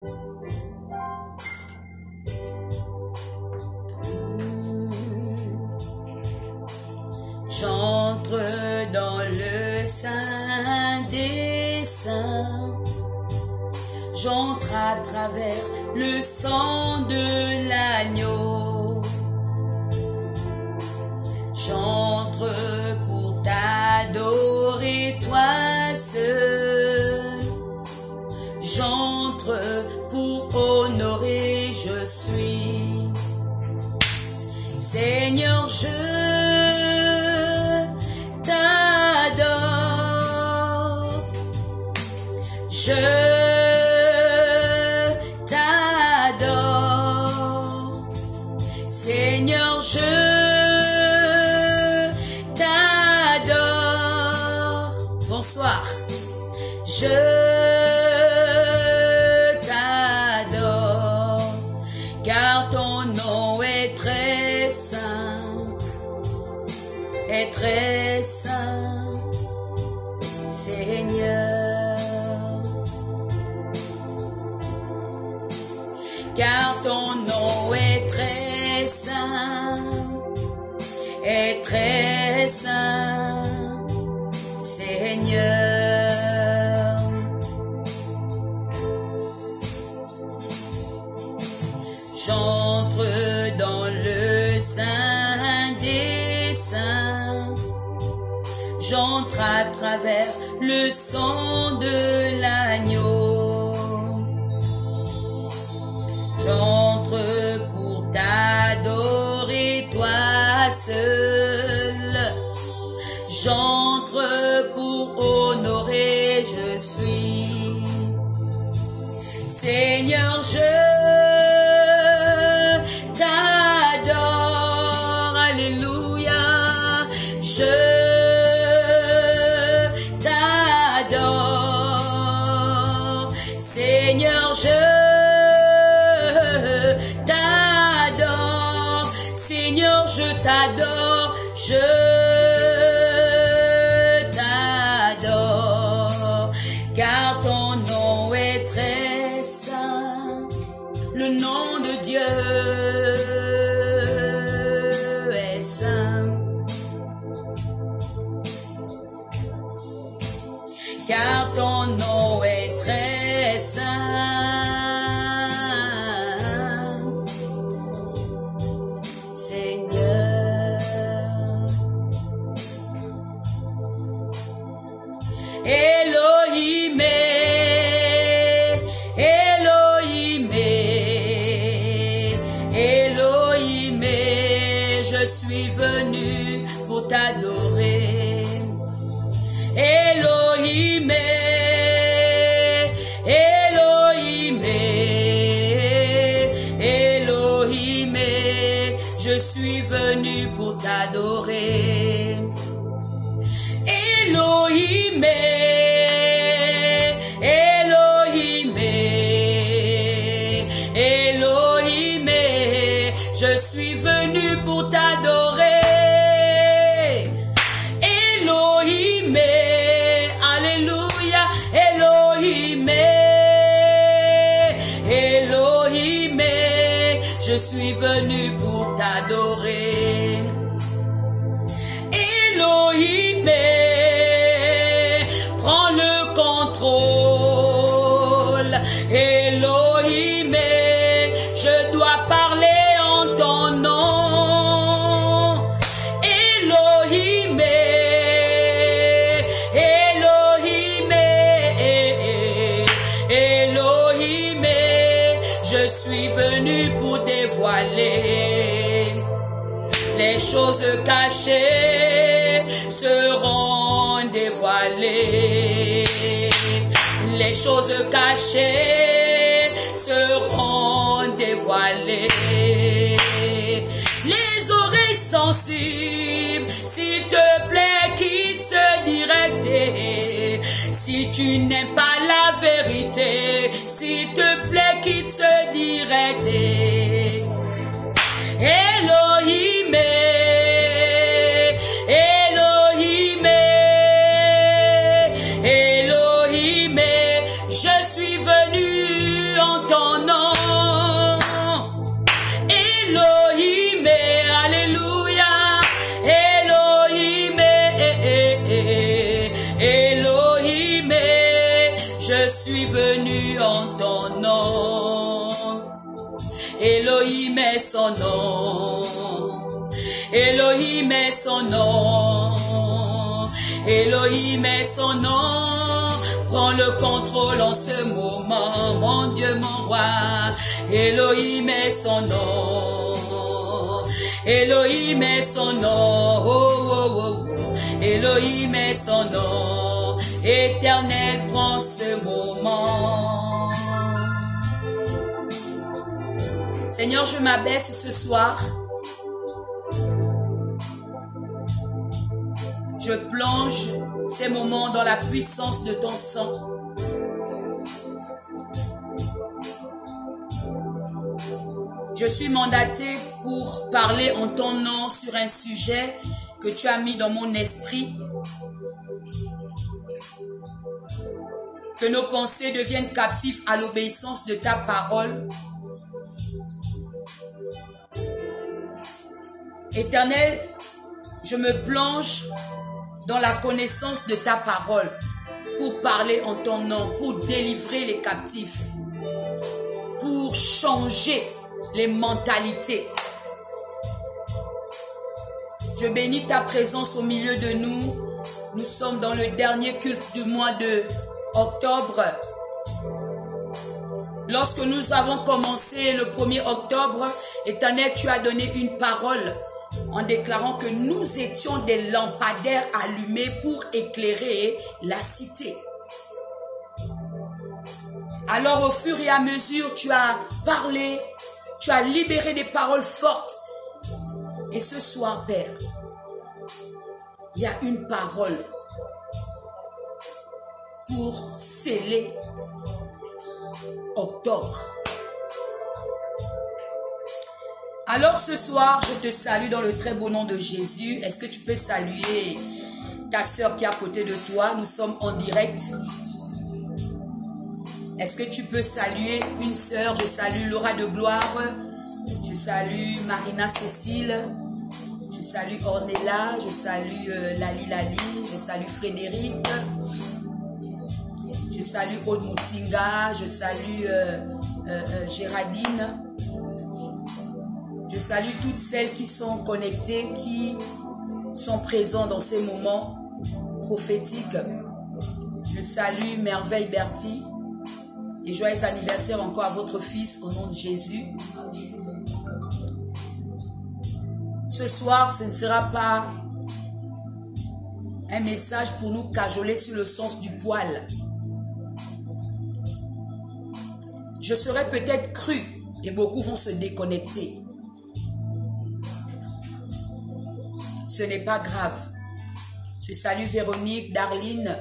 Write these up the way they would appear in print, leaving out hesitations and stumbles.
J'entre dans le sein des saints. J'entre à travers le sang de l'agneau. J'entre pour t'adorer, toi seul. J'entre pour honorer, je suis. Seigneur, je t'adore. Je t'adore. Seigneur, je t'adore. Bonsoir. Je t'adore, car ton nom est très saint, Seigneur. Car ton nom est très saint, Seigneur. J'entre dans le sein des saints. J'entre à travers le sang de l'agneau. J'entre pour t'adorer, toi seul. J'entre pour honorer, je suis. Seigneur, je t'adore, alléluia. Je t'adore, Seigneur, je t'adore, Seigneur, je t'adore, je t'adore, car ton nom est très saint, le nom de Dieu est saint, car ton nom est très saint. Elohim, Elohim, Elohim, je suis venu pour t'adorer. Elohim, Elohim, Elohim, je suis venu pour t'adorer. Elohim, Elohim, Elohim, je suis venu pour t'adorer. Elohim, alléluia, Elohim, Elohim, je suis venu pour t'adorer. Elohim, prends le contrôle. Elohim, je dois parler en ton nom. Elohim, Elohim, Elohim, je suis venu pour dévoiler les choses cachées seront dévoilées. Les choses cachées seront dévoilées. Les oreilles sensibles, s'il te plaît, quitte ce direct. Si tu n'aimes pas la vérité, s'il te plaît, quitte ce direct. Elohim, Elohim, Elohim, je suis venu en ton son nom. Elohim est son nom. Elohim est son nom. Elohim est son nom. Prends le contrôle en ce moment, mon Dieu, mon roi. Elohim est son nom. Elohim est son nom. Oh, oh, oh. Elohim est son nom. Éternel, prends ce moment. Seigneur, je m'abaisse ce soir. Je plonge ces moments dans la puissance de ton sang. Je suis mandaté pour parler en ton nom sur un sujet que tu as mis dans mon esprit. Que nos pensées deviennent captives à l'obéissance de ta parole. Éternel, je me plonge dans la connaissance de ta parole pour parler en ton nom, pour délivrer les captifs, pour changer les mentalités. Je bénis ta présence au milieu de nous. Nous sommes dans le dernier culte du mois de octobre. Lorsque nous avons commencé le 1er octobre, Éternel, tu as donné une parole en déclarant que nous étions des lampadaires allumés pour éclairer la cité. Alors au fur et à mesure, tu as parlé, tu as libéré des paroles fortes. Et ce soir, Père, il y a une parole pour sceller octobre. Alors ce soir, je te salue dans le très beau nom de Jésus. Est-ce que tu peux saluer ta sœur qui est à côté de toi? Nous sommes en direct. Est-ce que tu peux saluer une sœur? Je salue Laura de Gloire. Je salue Marina Cécile. Je salue Ornella. Je salue Lali. Je salue Frédéric. Je salue Aude Moutinga. Je salue Géraldine. Je salue toutes celles qui sont connectées, qui sont présentes dans ces moments prophétiques. Je salue Merveille Bertie. Et joyeux anniversaire encore à votre fils au nom de Jésus. Ce soir, ce ne sera pas un message pour nous cajoler sur le sens du poil. Je serai peut-être cru et beaucoup vont se déconnecter. Ce n'est pas grave. Je salue Véronique, Darline.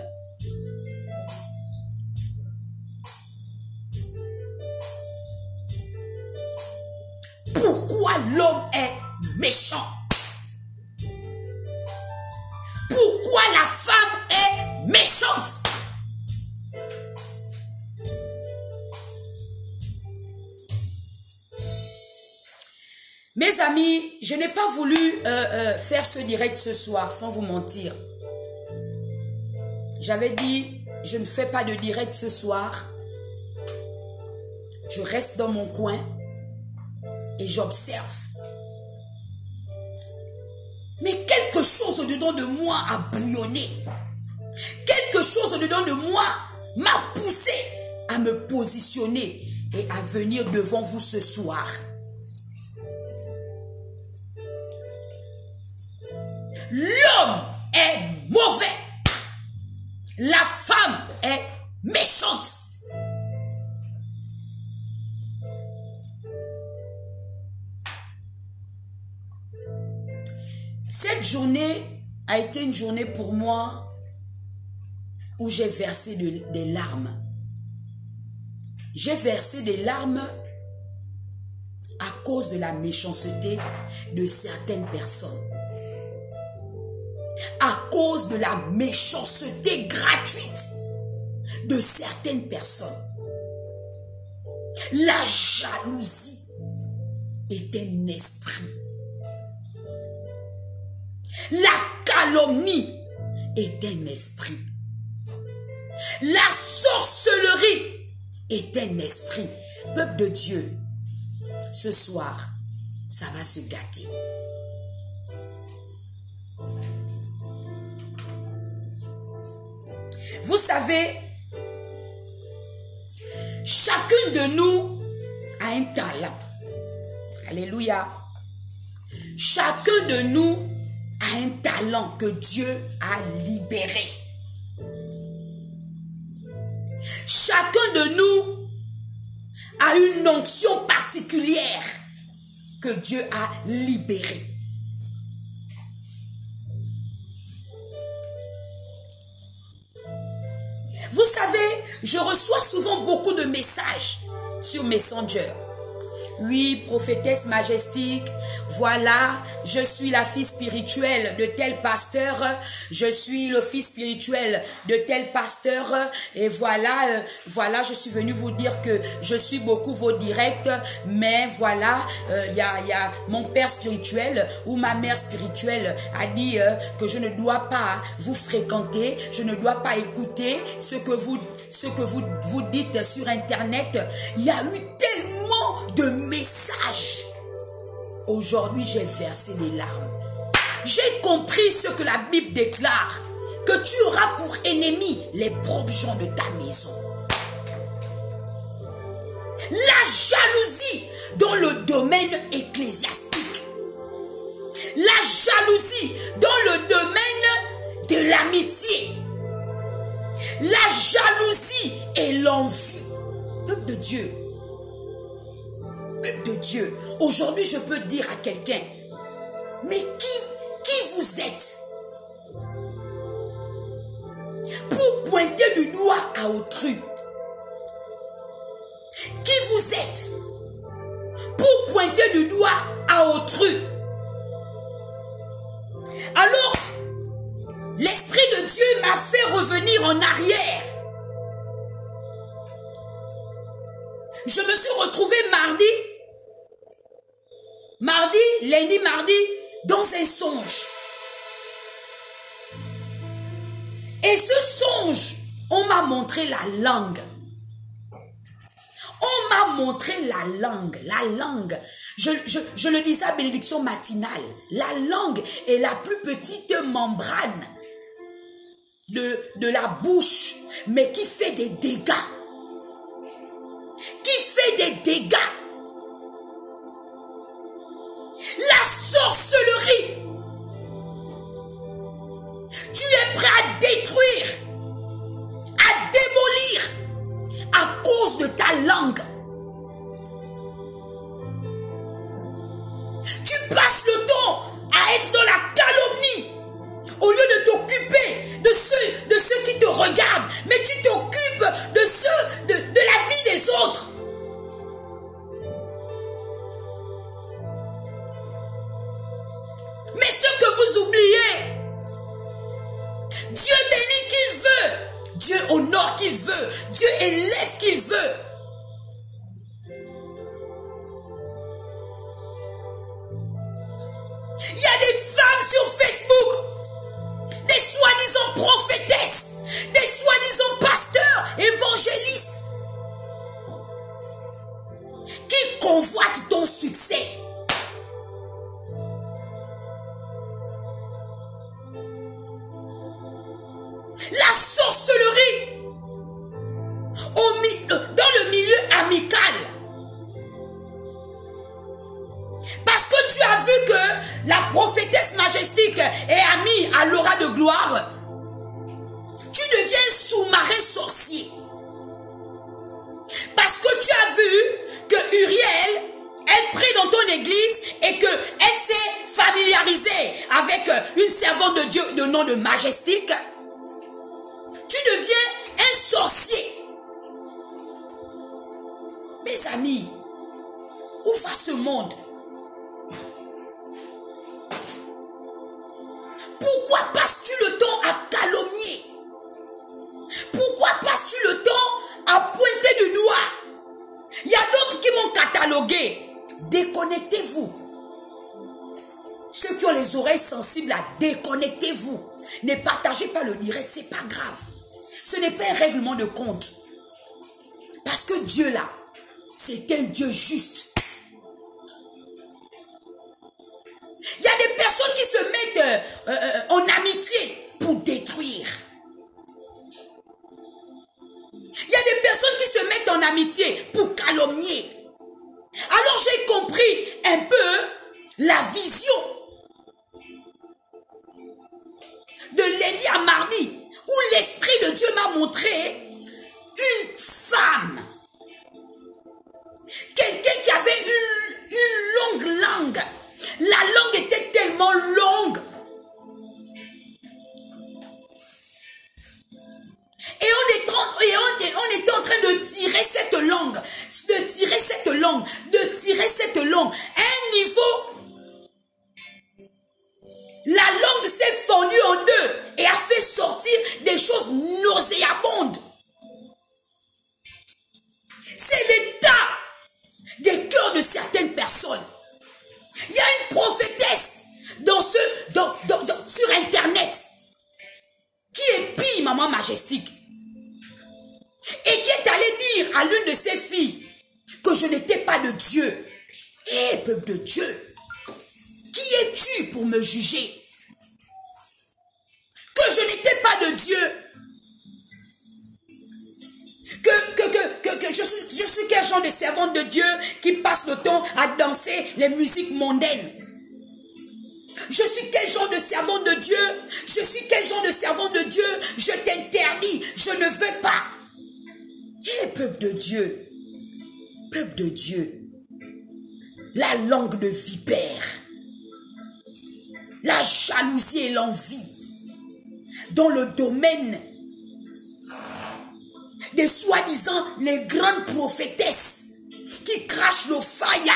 Pourquoi l'homme est méchant? Pourquoi la femme est méchante? Mes amis, je n'ai pas voulu faire ce direct ce soir, sans vous mentir. J'avais dit, je ne fais pas de direct ce soir. Je reste dans mon coin et j'observe. Mais quelque chose au-dedans de moi a bouillonné. Quelque chose au-dedans de moi m'a poussé à me positionner et à venir devant vous ce soir. L'homme est mauvais. La femme est méchante. Cette journée a été une journée pour moi où j'ai versé des larmes. J'ai versé des larmes à cause de la méchanceté de certaines personnes. À cause de la méchanceté gratuite de certaines personnes. La jalousie est un esprit. La calomnie est un esprit. La sorcellerie est un esprit. Peuple de Dieu, ce soir, ça va se gâter. Vous savez, chacun de nous a un talent. Alléluia. Chacun de nous a un talent que Dieu a libéré. Chacun de nous a une onction particulière que Dieu a libérée. Vous savez, je reçois souvent beaucoup de messages sur Messenger. Oui, prophétesse majestique, voilà, je suis la fille spirituelle de tel pasteur, je suis le fils spirituel de tel pasteur, et voilà, je suis venu vous dire que je suis beaucoup vos directs, mais voilà, il y a mon père spirituel ou ma mère spirituelle a dit que je ne dois pas vous fréquenter, je ne dois pas écouter ce que vous dites sur Internet. Il y a eu tellement de messages. Aujourd'hui, j'ai versé des larmes. J'ai compris ce que la Bible déclare, que tu auras pour ennemi les propres gens de ta maison. La jalousie dans le domaine ecclésiastique. La jalousie dans le domaine de l'amitié. La jalousie et l'envie. Peuple de Dieu. Peuple de Dieu. Aujourd'hui, je peux dire à quelqu'un, mais qui vous êtes pour pointer du doigt à autrui? Qui vous êtes pour pointer du doigt à autrui? Alors, l'Esprit de Dieu m'a fait revenir en arrière. Je me suis retrouvée lundi, mardi, dans un songe. Et ce songe, on m'a montré la langue. On m'a montré la langue. Je le disais à bénédiction matinale. La langue est la plus petite membrane de la bouche, mais qui fait des dégâts. Qui fait des dégâts. La sorcellerie. Tu es prêt à détruire, à démolir à cause de ta langue. Tu passes le temps à être dans la calomnie au lieu de t'occuper de ceux qui te regardent, mais tu t'occupes de la vie des autres. Mais ce que vous oubliez, Dieu bénit qu'il veut, Dieu honore qu'il veut, Dieu élève qu'il veut. Il y a des femmes sur Facebook, des soi-disant prophétesses, des soi-disant pasteurs, évangélistes, qui convoitent ton succès. La sorcellerie dans le milieu amical. Parce que tu as vu que la prophétesse majestique est amie à l'aura de gloire, tu deviens sous-marin sorcier. Parce que tu as vu que Uriel, elle prie dans ton église et qu'elle s'est familiarisée avec une servante de Dieu de nom de majestique. Tu deviens un sorcier. Mes amis, où va ce monde? Pourquoi passes-tu le temps à calomnier? Pourquoi passes-tu le temps à pointer du doigt? Il y a d'autres qui m'ont catalogué. Déconnectez-vous. Ceux qui ont les oreilles sensibles, déconnectez-vous. Ne partagez pas le direct, c'est pas grave. Ce n'est pas un règlement de compte. Parce que Dieu là, c'est un Dieu juste. Il y a des personnes qui se mettent en amitié pour détruire. Il y a des personnes qui se mettent en amitié pour calomnier. Alors j'ai compris un peu la vision de Lélie à mardi, où l'Esprit de Dieu m'a montré une femme. Quelqu'un qui avait une longue langue. La langue était tellement longue. Et on était en train de tirer cette langue. À un niveau, la langue s'est fondue en deux et a fait sortir des choses nauséabondes. C'est l'état des cœurs de certaines personnes. Il y a une prophétesse sur Internet qui épie Maman Majestique et qui est allée dire à l'une de ses filles que je n'étais pas de Dieu. Eh, peuple de Dieu, qui es-tu pour me juger? Que je n'étais pas de Dieu. Que je suis quel genre de servante de Dieu qui passe le temps à danser les musiques mondaines. Je suis quel genre de servante de Dieu? Je suis quel genre de servante de Dieu? Je t'interdis, je ne veux pas. Eh, peuple de Dieu, la langue de vipère, la jalousie et l'envie dans le domaine des soi-disant les grandes prophétesses qui crachent le faya.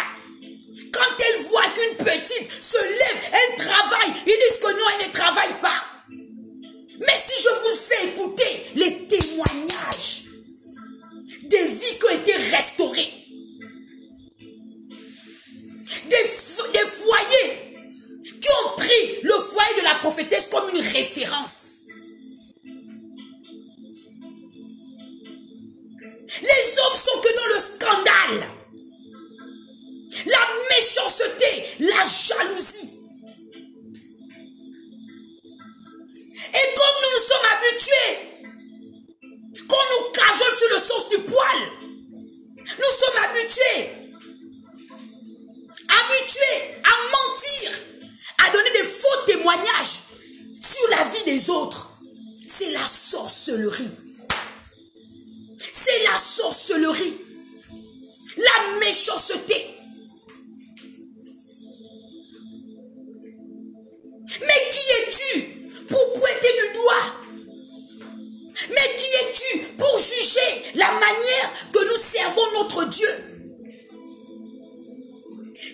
Quand elles voient qu'une petite se lève, elle travaille, ils disent que non, elle ne travaille pas. Mais si je vous fais écouter les témoignages des vies qui ont été restaurées, des foyers qui ont pris le foyer de la prophétesse comme une référence. Les hommes sont que dans le scandale, la méchanceté, la jalousie. Et comme nous nous sommes habitués, qu'on nous cajole sur le sens du poil, nous sommes habitués à mentir, à donner des faux témoignages sur la vie des autres. C'est la sorcellerie. C'est la sorcellerie, la méchanceté. Mais qui es-tu pour pointer du doigt? Mais qui es-tu pour juger la manière que nous servons notre Dieu?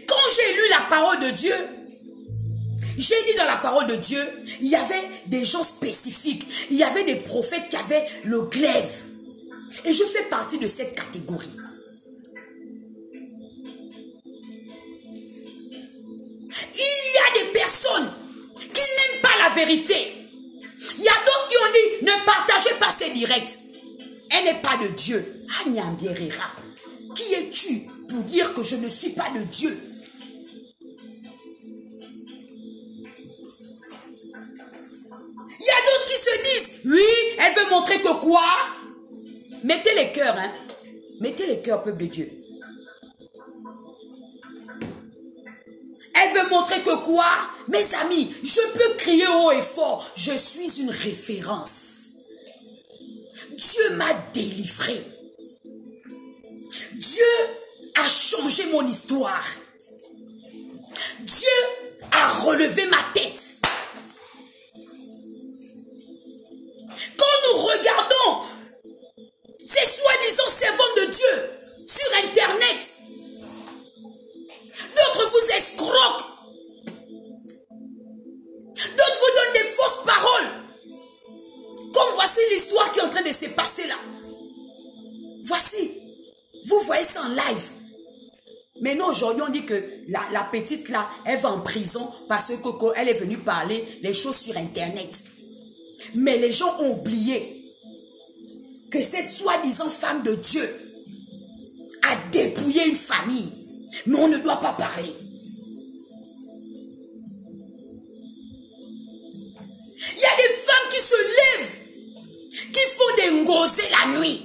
Quand j'ai lu la parole de Dieu, j'ai dit dans la parole de Dieu, il y avait des gens spécifiques. Il y avait des prophètes qui avaient le glaive. Et je fais partie de cette catégorie. Il y a des personnes qui n'aiment pas la vérité. Il y a d'autres qui ont dit, ne partagez pas ces directs. Elle n'est pas de Dieu. Agnambierera. Qui es-tu pour dire que je ne suis pas de Dieu? Il y a d'autres qui se disent, oui, elle veut montrer que quoi? Mettez les cœurs, hein. Mettez les cœurs, peuple de Dieu. Elle veut montrer que quoi? Mes amis, je peux crier haut et fort. Je suis une référence. Dieu m'a délivré. Dieu a changé mon histoire. Dieu a relevé ma tête. Quand nous regardons ces soi-disant servants de Dieu sur Internet, d'autres vous escroquent, d'autres vous donnent des fausses paroles. Comme voici l'histoire qui est en train de se passer là. Voici, vous voyez ça en live. Maintenant aujourd'hui on dit que la petite là, elle va en prison parce qu'elle est venue parler les choses sur Internet. Mais les gens ont oublié que cette soi-disant femme de Dieu à dépouiller une famille. Mais on ne doit pas parler. Il y a des femmes qui se lèvent, qui font des ngosés la nuit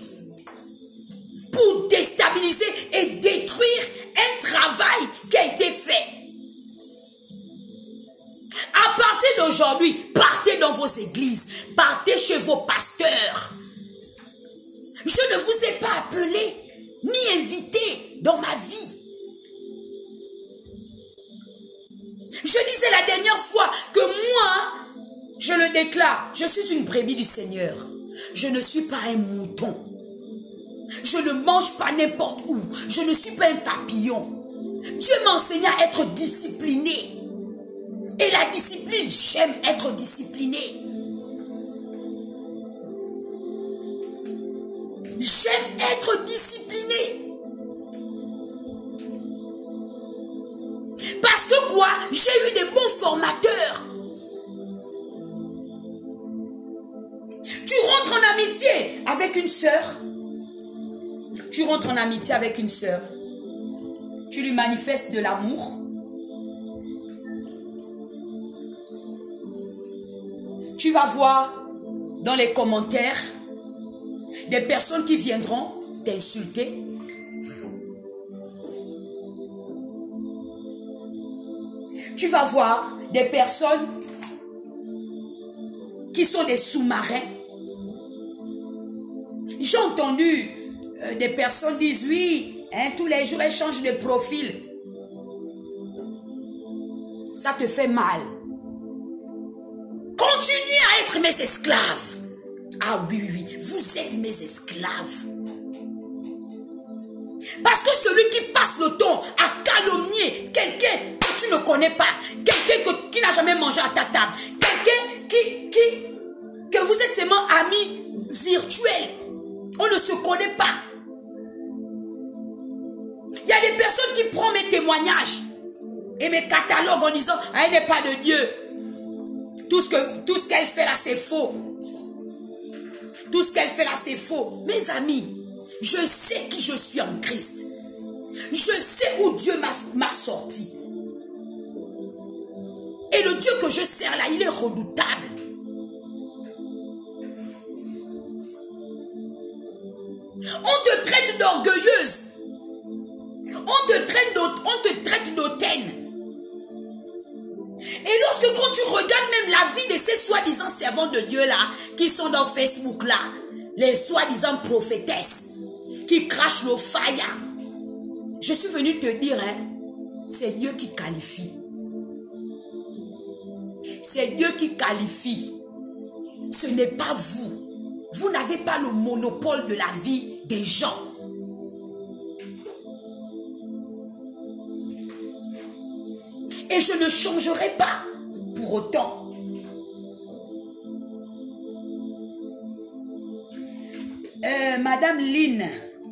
pour déstabiliser et détruire un travail qui a été fait. À partir d'aujourd'hui, partez dans vos églises, partez chez vos pasteurs. Je ne vous ai pas appelé ni invité dans ma vie. Je disais la dernière fois que moi, je le déclare, je suis une brebis du Seigneur. Je ne suis pas un mouton. Je ne mange pas n'importe où. Je ne suis pas un papillon. Dieu m'enseigne à être discipliné. Et la discipline, j'aime être discipliné. J'aime être discipliné. Parce que quoi? J'ai eu des bons formateurs. Tu rentres en amitié avec une sœur. Tu rentres en amitié avec une sœur. Tu lui manifestes de l'amour. Tu vas voir dans les commentaires des personnes qui viendront t'insulter. Tu vas voir des personnes qui sont des sous-marins. J'ai entendu des personnes dire oui, hein, tous les jours elles changent de profil. Ça te fait mal. Continuez à être mes esclaves. Ah oui, oui, oui, vous êtes mes esclaves. Parce que celui qui passe le temps à calomnier quelqu'un que tu ne connais pas, quelqu'un qui n'a jamais mangé à ta table, quelqu'un que vous êtes seulement amis virtuels, on ne se connaît pas. Il y a des personnes qui prennent mes témoignages et mes catalogues en disant « Ah, elle n'est pas de Dieu. Tout ce qu'elle fait là, c'est faux. Tout ce qu'elle fait là, c'est faux. » Mes amis, je sais qui je suis en Christ. Je sais où Dieu m'a sorti. Et le Dieu que je sers là, il est redoutable. On te traite d'orgueilleuse. On te traite d'hautaine. Et lorsque quand tu regardes même la vie de ces soi-disant servants de Dieu là, qui sont dans Facebook là, les soi-disant prophétesses, qui crachent nos failles, je suis venu te dire, hein, c'est Dieu qui qualifie. C'est Dieu qui qualifie. Ce n'est pas vous. Vous n'avez pas le monopole de la vie des gens. Et je ne changerai pas pour autant. Madame Lynn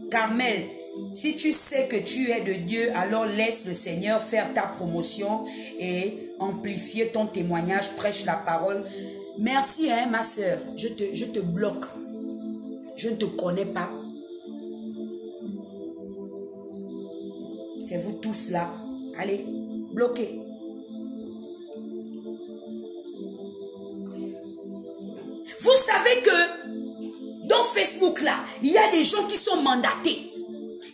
Carmel, si tu sais que tu es de Dieu, alors laisse le Seigneur faire ta promotion et amplifier ton témoignage, prêche la parole. Merci, hein, ma soeur. Je te bloque. Je ne te connais pas. C'est vous tous là. Allez, bloquez. Vous savez que dans Facebook là, il y a des gens qui sont mandatés.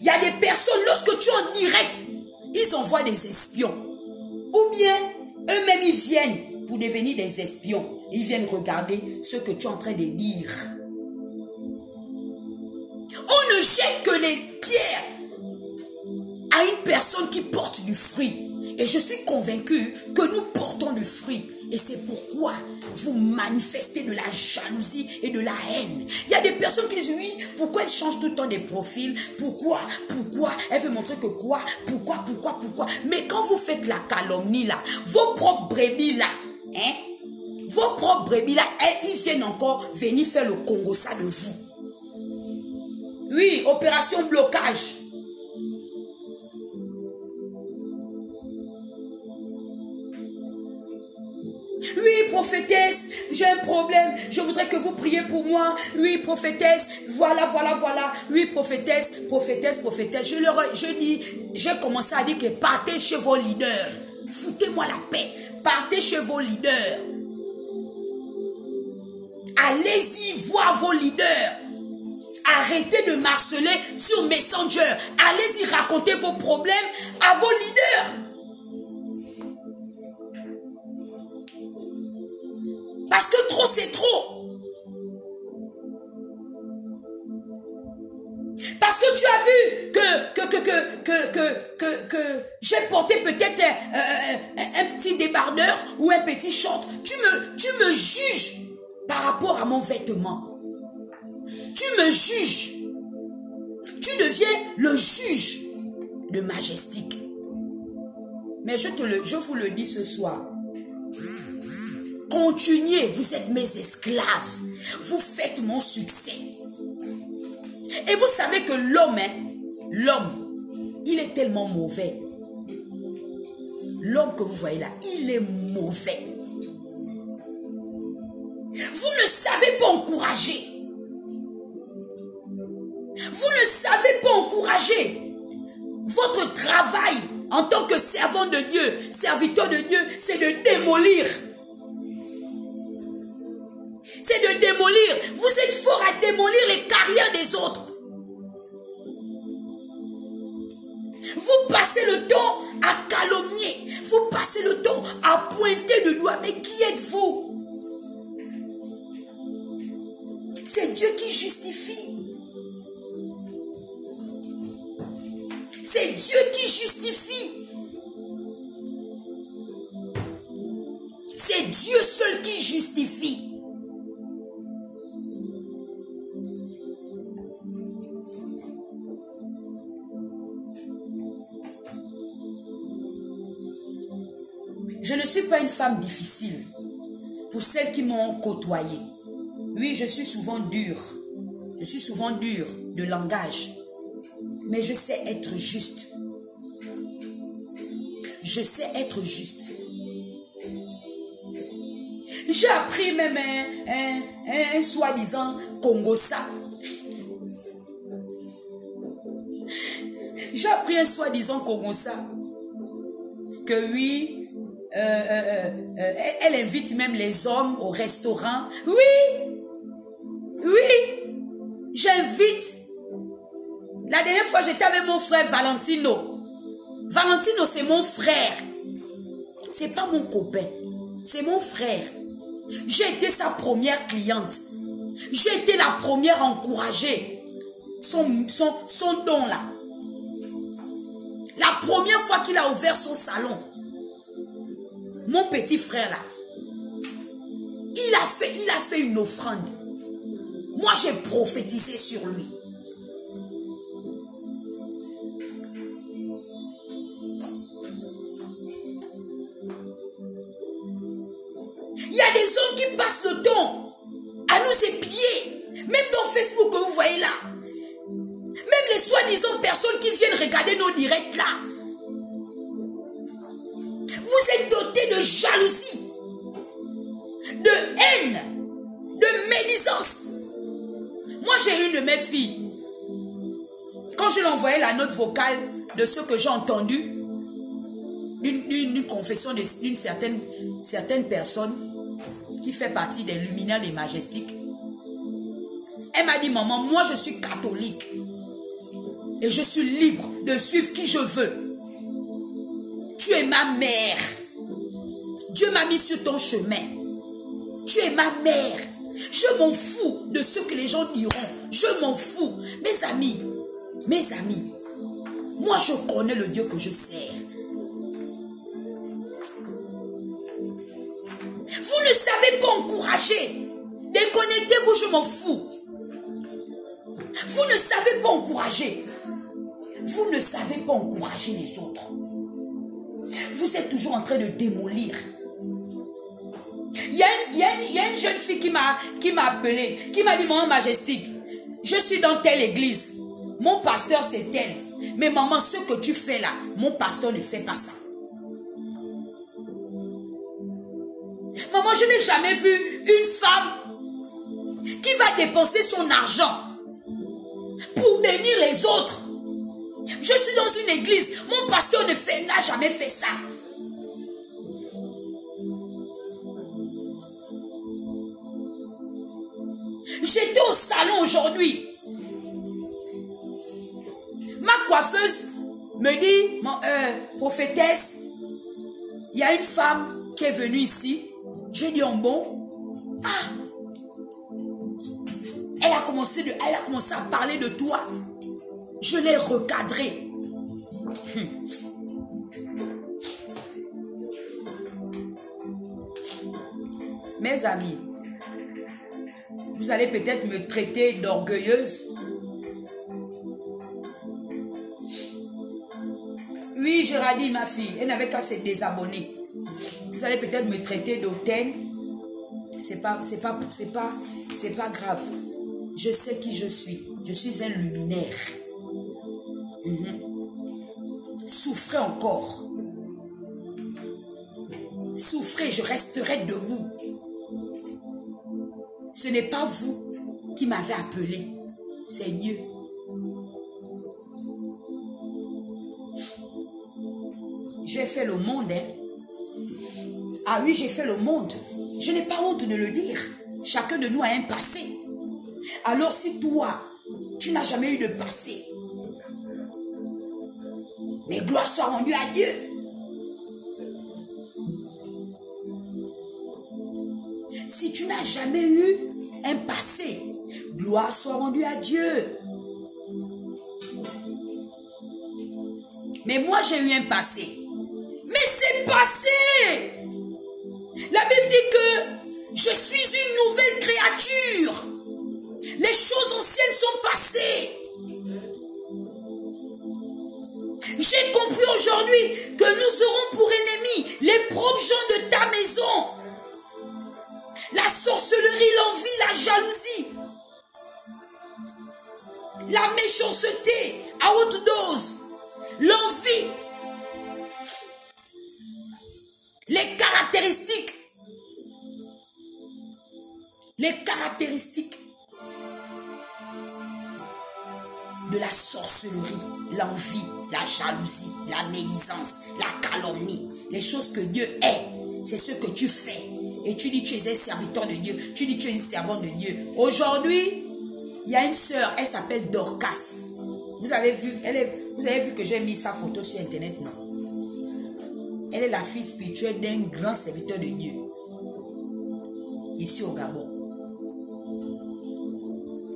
Il y a des personnes, lorsque tu es en direct, ils envoient des espions. Ou bien, eux-mêmes, ils viennent pour devenir des espions. Ils viennent regarder ce que tu es en train de dire. On ne jette que les pierres à une personne qui porte du fruit. Et je suis convaincu que nous portons du fruit. Et c'est pourquoi vous manifestez de la jalousie et de la haine. Il y a des personnes qui disent oui, pourquoi elle change tout le temps des profils? Pourquoi? Elle veut montrer que quoi? Pourquoi? Mais quand vous faites la calomnie là, vos propres brebis là, hein? Vos propres brebis là, ils viennent encore venir faire le Congo ça de vous. Oui, opération blocage. Oui, prophétesse, j'ai un problème, je voudrais que vous priez pour moi. Oui, prophétesse, voilà. Oui, prophétesse. J'ai commencé à dire que partez chez vos leaders. Foutez-moi la paix. Partez chez vos leaders. Allez-y voir vos leaders. Arrêtez de marceler sur Messenger. Allez-y raconter vos problèmes à vos leaders. Parce que trop, c'est trop. Parce que tu as vu que j'ai porté peut-être un petit débardeur ou un petit short. Tu me juges par rapport à mon vêtement. Tu me juges. Tu deviens le juge de Majestic. Mais je vous le dis ce soir. Continuez, vous êtes mes esclaves. Vous faites mon succès. Et vous savez que l'homme, il est tellement mauvais. L'homme que vous voyez là, il est mauvais. Vous ne savez pas encourager. Vous ne savez pas encourager. Votre travail en tant que servant de Dieu, serviteur de Dieu, c'est de démolir. C'est de démolir. Vous êtes fort à démolir les carrières des autres. Vous passez le temps à calomnier. Vous passez le temps à pointer le doigt. Mais qui êtes-vous? C'est Dieu qui justifie. C'est Dieu qui justifie. C'est Dieu seul qui justifie. Je ne suis pas une femme difficile. Pour celles qui m'ont côtoyée. Oui, je suis souvent dure. Je suis souvent dure de langage. Mais je sais être juste. Je sais être juste. J'ai appris même un soi-disant Congosa. J'ai appris un soi-disant Congosa. Que oui, elle invite même les hommes au restaurant. Oui, j'invite. La dernière fois, j'étais avec mon frère Valentino. Valentino, c'est mon frère. C'est pas mon copain. C'est mon frère. J'ai été sa première cliente. J'ai été la première à encourager son don là. La première fois qu'il a ouvert son salon, mon petit frère là, il a fait une offrande. Moi, j'ai prophétisé sur lui. Il y a des hommes qui passent le temps à nous épier. Même dans Facebook que vous voyez là. Même les soi-disant personnes qui viennent regarder nos directs là. Vous êtes dotés de jalousie, de haine, de médisance. Moi, j'ai une de mes filles. Quand je lui envoyais la note vocale de ce que j'ai entendu, d'une confession d'une certaine personne qui fait partie des luminaires des Majestiques, elle m'a dit, maman, moi je suis catholique et je suis libre de suivre qui je veux. Tu es ma mère. Dieu m'a mis sur ton chemin. Tu es ma mère. Je m'en fous de ce que les gens diront. Je m'en fous. Mes amis, moi je connais le Dieu que je sers. Vous ne savez pas encourager. Déconnectez-vous, je m'en fous. Vous ne savez pas encourager. Vous ne savez pas encourager les autres. Vous êtes toujours en train de démolir. Il y a une jeune fille qui m'a appelé, qui m'a dit, maman Majestic, je suis dans telle église. Mon pasteur c'est tel. Mais maman, ce que tu fais là, mon pasteur ne fait pas ça. Maman, je n'ai jamais vu une femme qui va dépenser son argent pour bénir les autres. Je suis dans une église, mon pasteur n'a jamais fait ça. J'étais au salon aujourd'hui. Ma coiffeuse me dit, prophétesse, il y a une femme qui est venue ici. J'ai dit, bon, ah, elle a commencé à parler de toi. Je l'ai recadré. Mes amis, vous allez peut-être me traiter d'orgueilleuse. Oui, Géraldine, ma fille, elle n'avait qu'à se désabonner. Vous allez peut-être me traiter d'hautaine. C'est pas grave. Je sais qui je suis. Je suis un luminaire. Souffrez encore. Souffrez, je resterai debout. Ce n'est pas vous qui m'avez appelé. C'est Dieu. J'ai fait le monde, hein. Ah oui, j'ai fait le monde. Je n'ai pas honte de le dire. Chacun de nous a un passé. Alors si toi, tu n'as jamais eu de passé, mais gloire soit rendue à Dieu. Si tu n'as jamais eu un passé, gloire soit rendue à Dieu. Mais moi, j'ai eu un passé. Mais c'est passé. La Bible dit que je suis une nouvelle créature. Les choses anciennes sont passées. J'ai compris aujourd'hui que nous aurons pour ennemis les propres gens de ta maison. La sorcellerie, l'envie, la jalousie, la méchanceté à haute dose, l'envie, les caractéristiques de la sorcellerie, l'envie, la jalousie, la médisance, la calomnie, les choses que Dieu est, c'est ce que tu fais. Et tu dis tu es un serviteur de Dieu, tu dis tu es une servante de Dieu. Aujourd'hui, il y a une sœur, elle s'appelle Dorcas. Vous avez vu que j'ai mis sa photo sur internet, non? Elle est la fille spirituelle d'un grand serviteur de Dieu, ici au Gabon.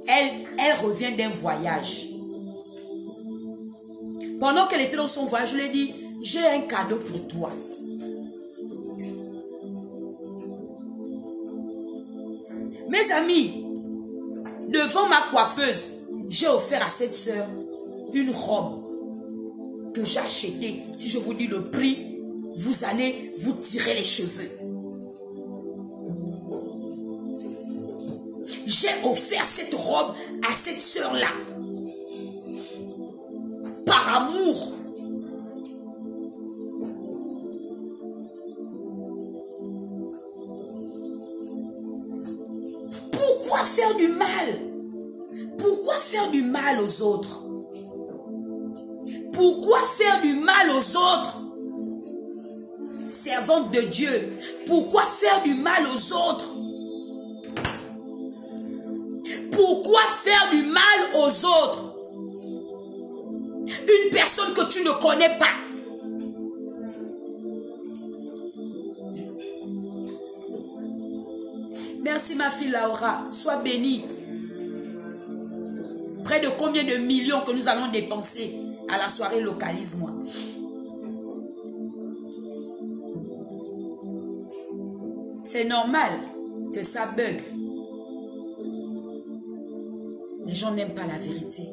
Elle revient d'un voyage. Pendant qu'elle était dans son voyage, je lui ai dit, j'ai un cadeau pour toi. Mes amis, devant ma coiffeuse, j'ai offert à cette sœur une robe que j'ai achetée. Si je vous dis le prix, vous allez vous tirer les cheveux. J'ai offert cette robe à cette sœur-là. Par amour. Pourquoi faire du mal? Pourquoi faire du mal aux autres? Pourquoi faire du mal aux autres? Servante de Dieu, pourquoi faire du mal aux autres? Pourquoi faire du mal aux autres? Une personne que tu ne connais pas. Merci ma fille Laura, sois bénie. Près de combien de millions que nous allons dépenser à la soirée Localise-moi. C'est normal que ça bug. Les gens n'aiment pas la vérité.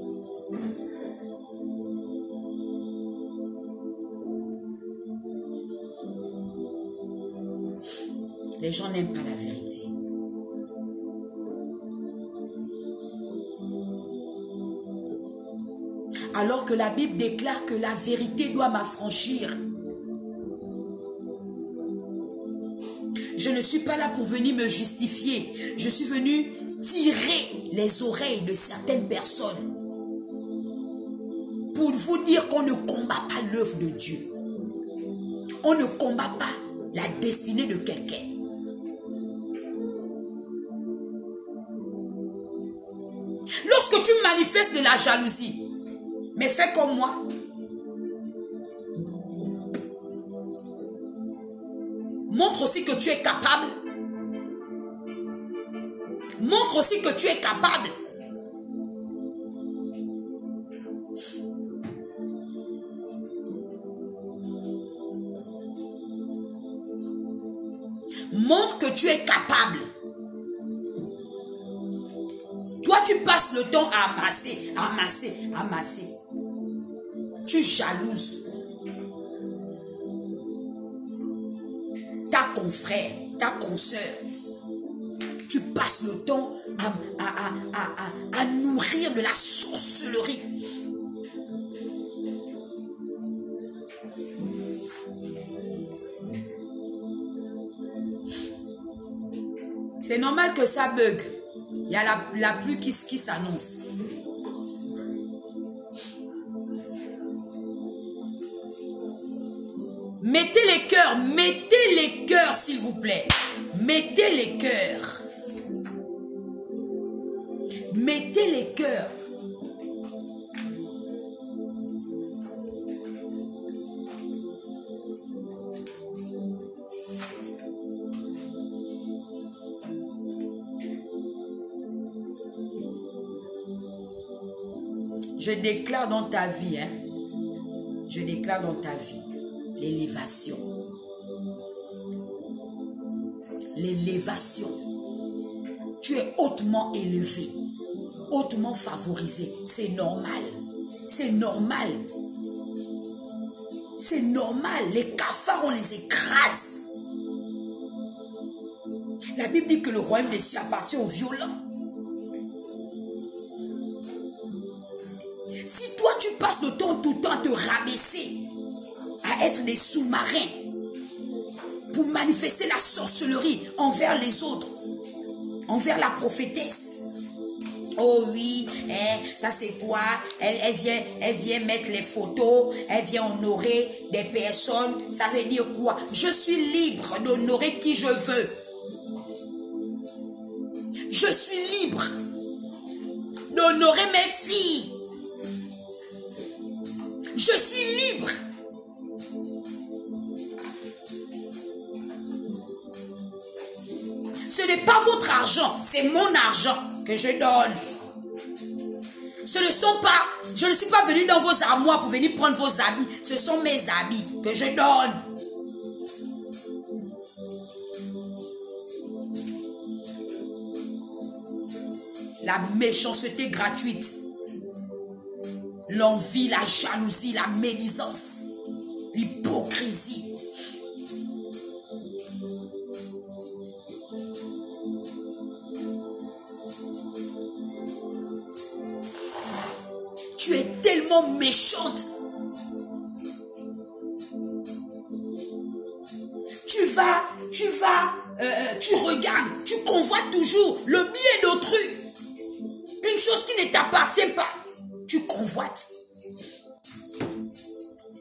Les gens n'aiment pas la vérité. Alors que la Bible déclare que la vérité doit m'affranchir. Je Je ne suis pas là pour venir me justifier. Je suis venu tirer les oreilles de certaines personnes pour vous dire qu'on ne combat pas l'œuvre de Dieu. On ne combat pas la destinée de quelqu'un. Lorsque tu manifestes de la jalousie, mais fais comme moi. Montre aussi que tu es capable. Montre aussi que tu es capable. Montre que tu es capable. Toi, tu passes le temps à amasser, amasser, amasser. Tu jalouses ta confrère, ta consoeur. Tu passes le temps à nourrir de la sorcellerie. C'est normal que ça bug. Il y a la pluie qui s'annonce. Mettez les cœurs s'il vous plaît. Mettez les cœurs. Mettez les cœurs. Je déclare dans ta vie, je déclare dans ta vie l'élévation. L'élévation. Tu es hautement élevé, hautement favorisé. C'est normal. C'est normal. C'est normal. Les cafards, on les écrase. La Bible dit que le royaume des cieux appartient aux violents. Si toi, tu passes le temps tout le temps à te rabaisser, à être des sous-marins, pour manifester la sorcellerie envers les autres, envers la prophétesse. Oh oui, ça c'est quoi? Elle vient mettre les photos, elle vient honorer des personnes. Ça veut dire quoi? Je suis libre d'honorer qui je veux. Je suis libre d'honorer mes filles. Je suis libre. Ce n'est pas votre argent, c'est mon argent que je donne. Je ne suis pas venu dans vos armoires pour venir prendre vos habits. Ce sont mes habits que je donne. La méchanceté gratuite, l'envie, la jalousie, la médisance, l'hypocrisie. Tu es tellement méchante. Tu regardes, tu convoites toujours le bien d'autrui. Une chose qui ne t'appartient pas, tu convoites.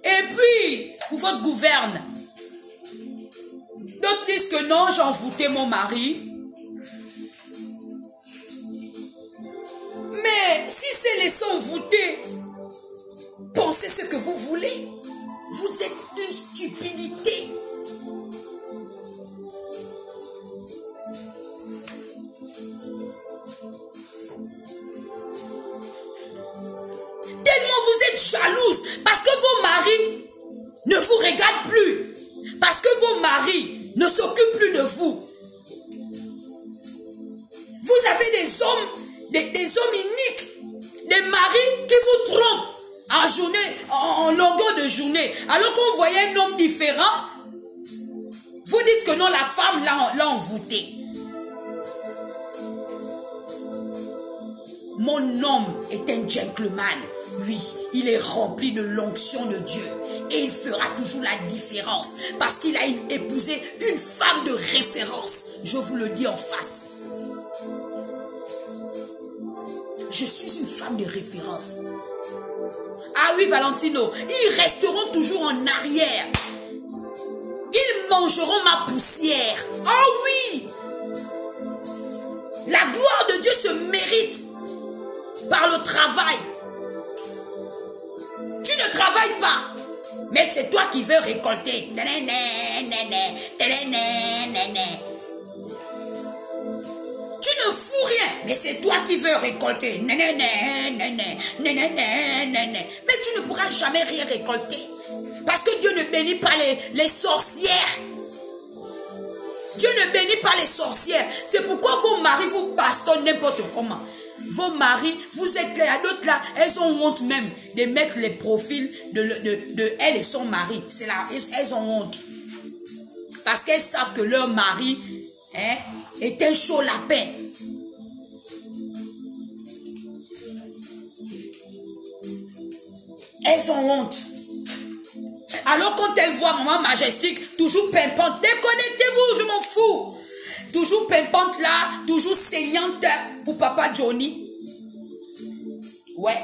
Et puis, pour votre gouverne, d'autres disent que non, j'ai envoûté mon mari. Mais si c'est les envoûtés, pensez ce que vous voulez. Vous êtes une stupidité. Tellement vous êtes jalouse parce que vos maris ne vous regardent plus. Parce que vos maris ne s'occupent plus de vous. Vous avez des hommes uniques, des maris qui vous trompent en journée, en longueur de journée. Alors qu'on voyait un homme différent, vous dites que non, la femme l'a envoûté. Mon homme est un gentleman. Oui, il est rempli de l'onction de Dieu. Et il fera toujours la différence. Parce qu'il a épousé une femme de référence. Je vous le dis en face. Je suis une femme de référence. Ah oui, Valentino, ils resteront toujours en arrière. Ils mangeront ma poussière. Oh oui! La gloire de Dieu se mérite par le travail. Tu ne travailles pas, mais c'est toi qui veux récolter. Tu ne fous rien, mais c'est toi qui veux récolter. Mais tu ne pourras jamais rien récolter. Parce que Dieu ne bénit pas les sorcières. Dieu ne bénit pas les sorcières. C'est pourquoi vos maris vous bastonnent n'importe comment. Vos maris, vous êtes là, d'autres là, elles ont honte même de mettre les profils de elle et son mari. C'est là, elles ont honte. Parce qu'elles savent que leur mari est un chaud lapin. Elles ont honte. Alors quand elles voient maman majestique, toujours pimpante, déconnectez-vous, je m'en fous. Toujours pimpante là, toujours saignante pour papa Johnny. Ouais.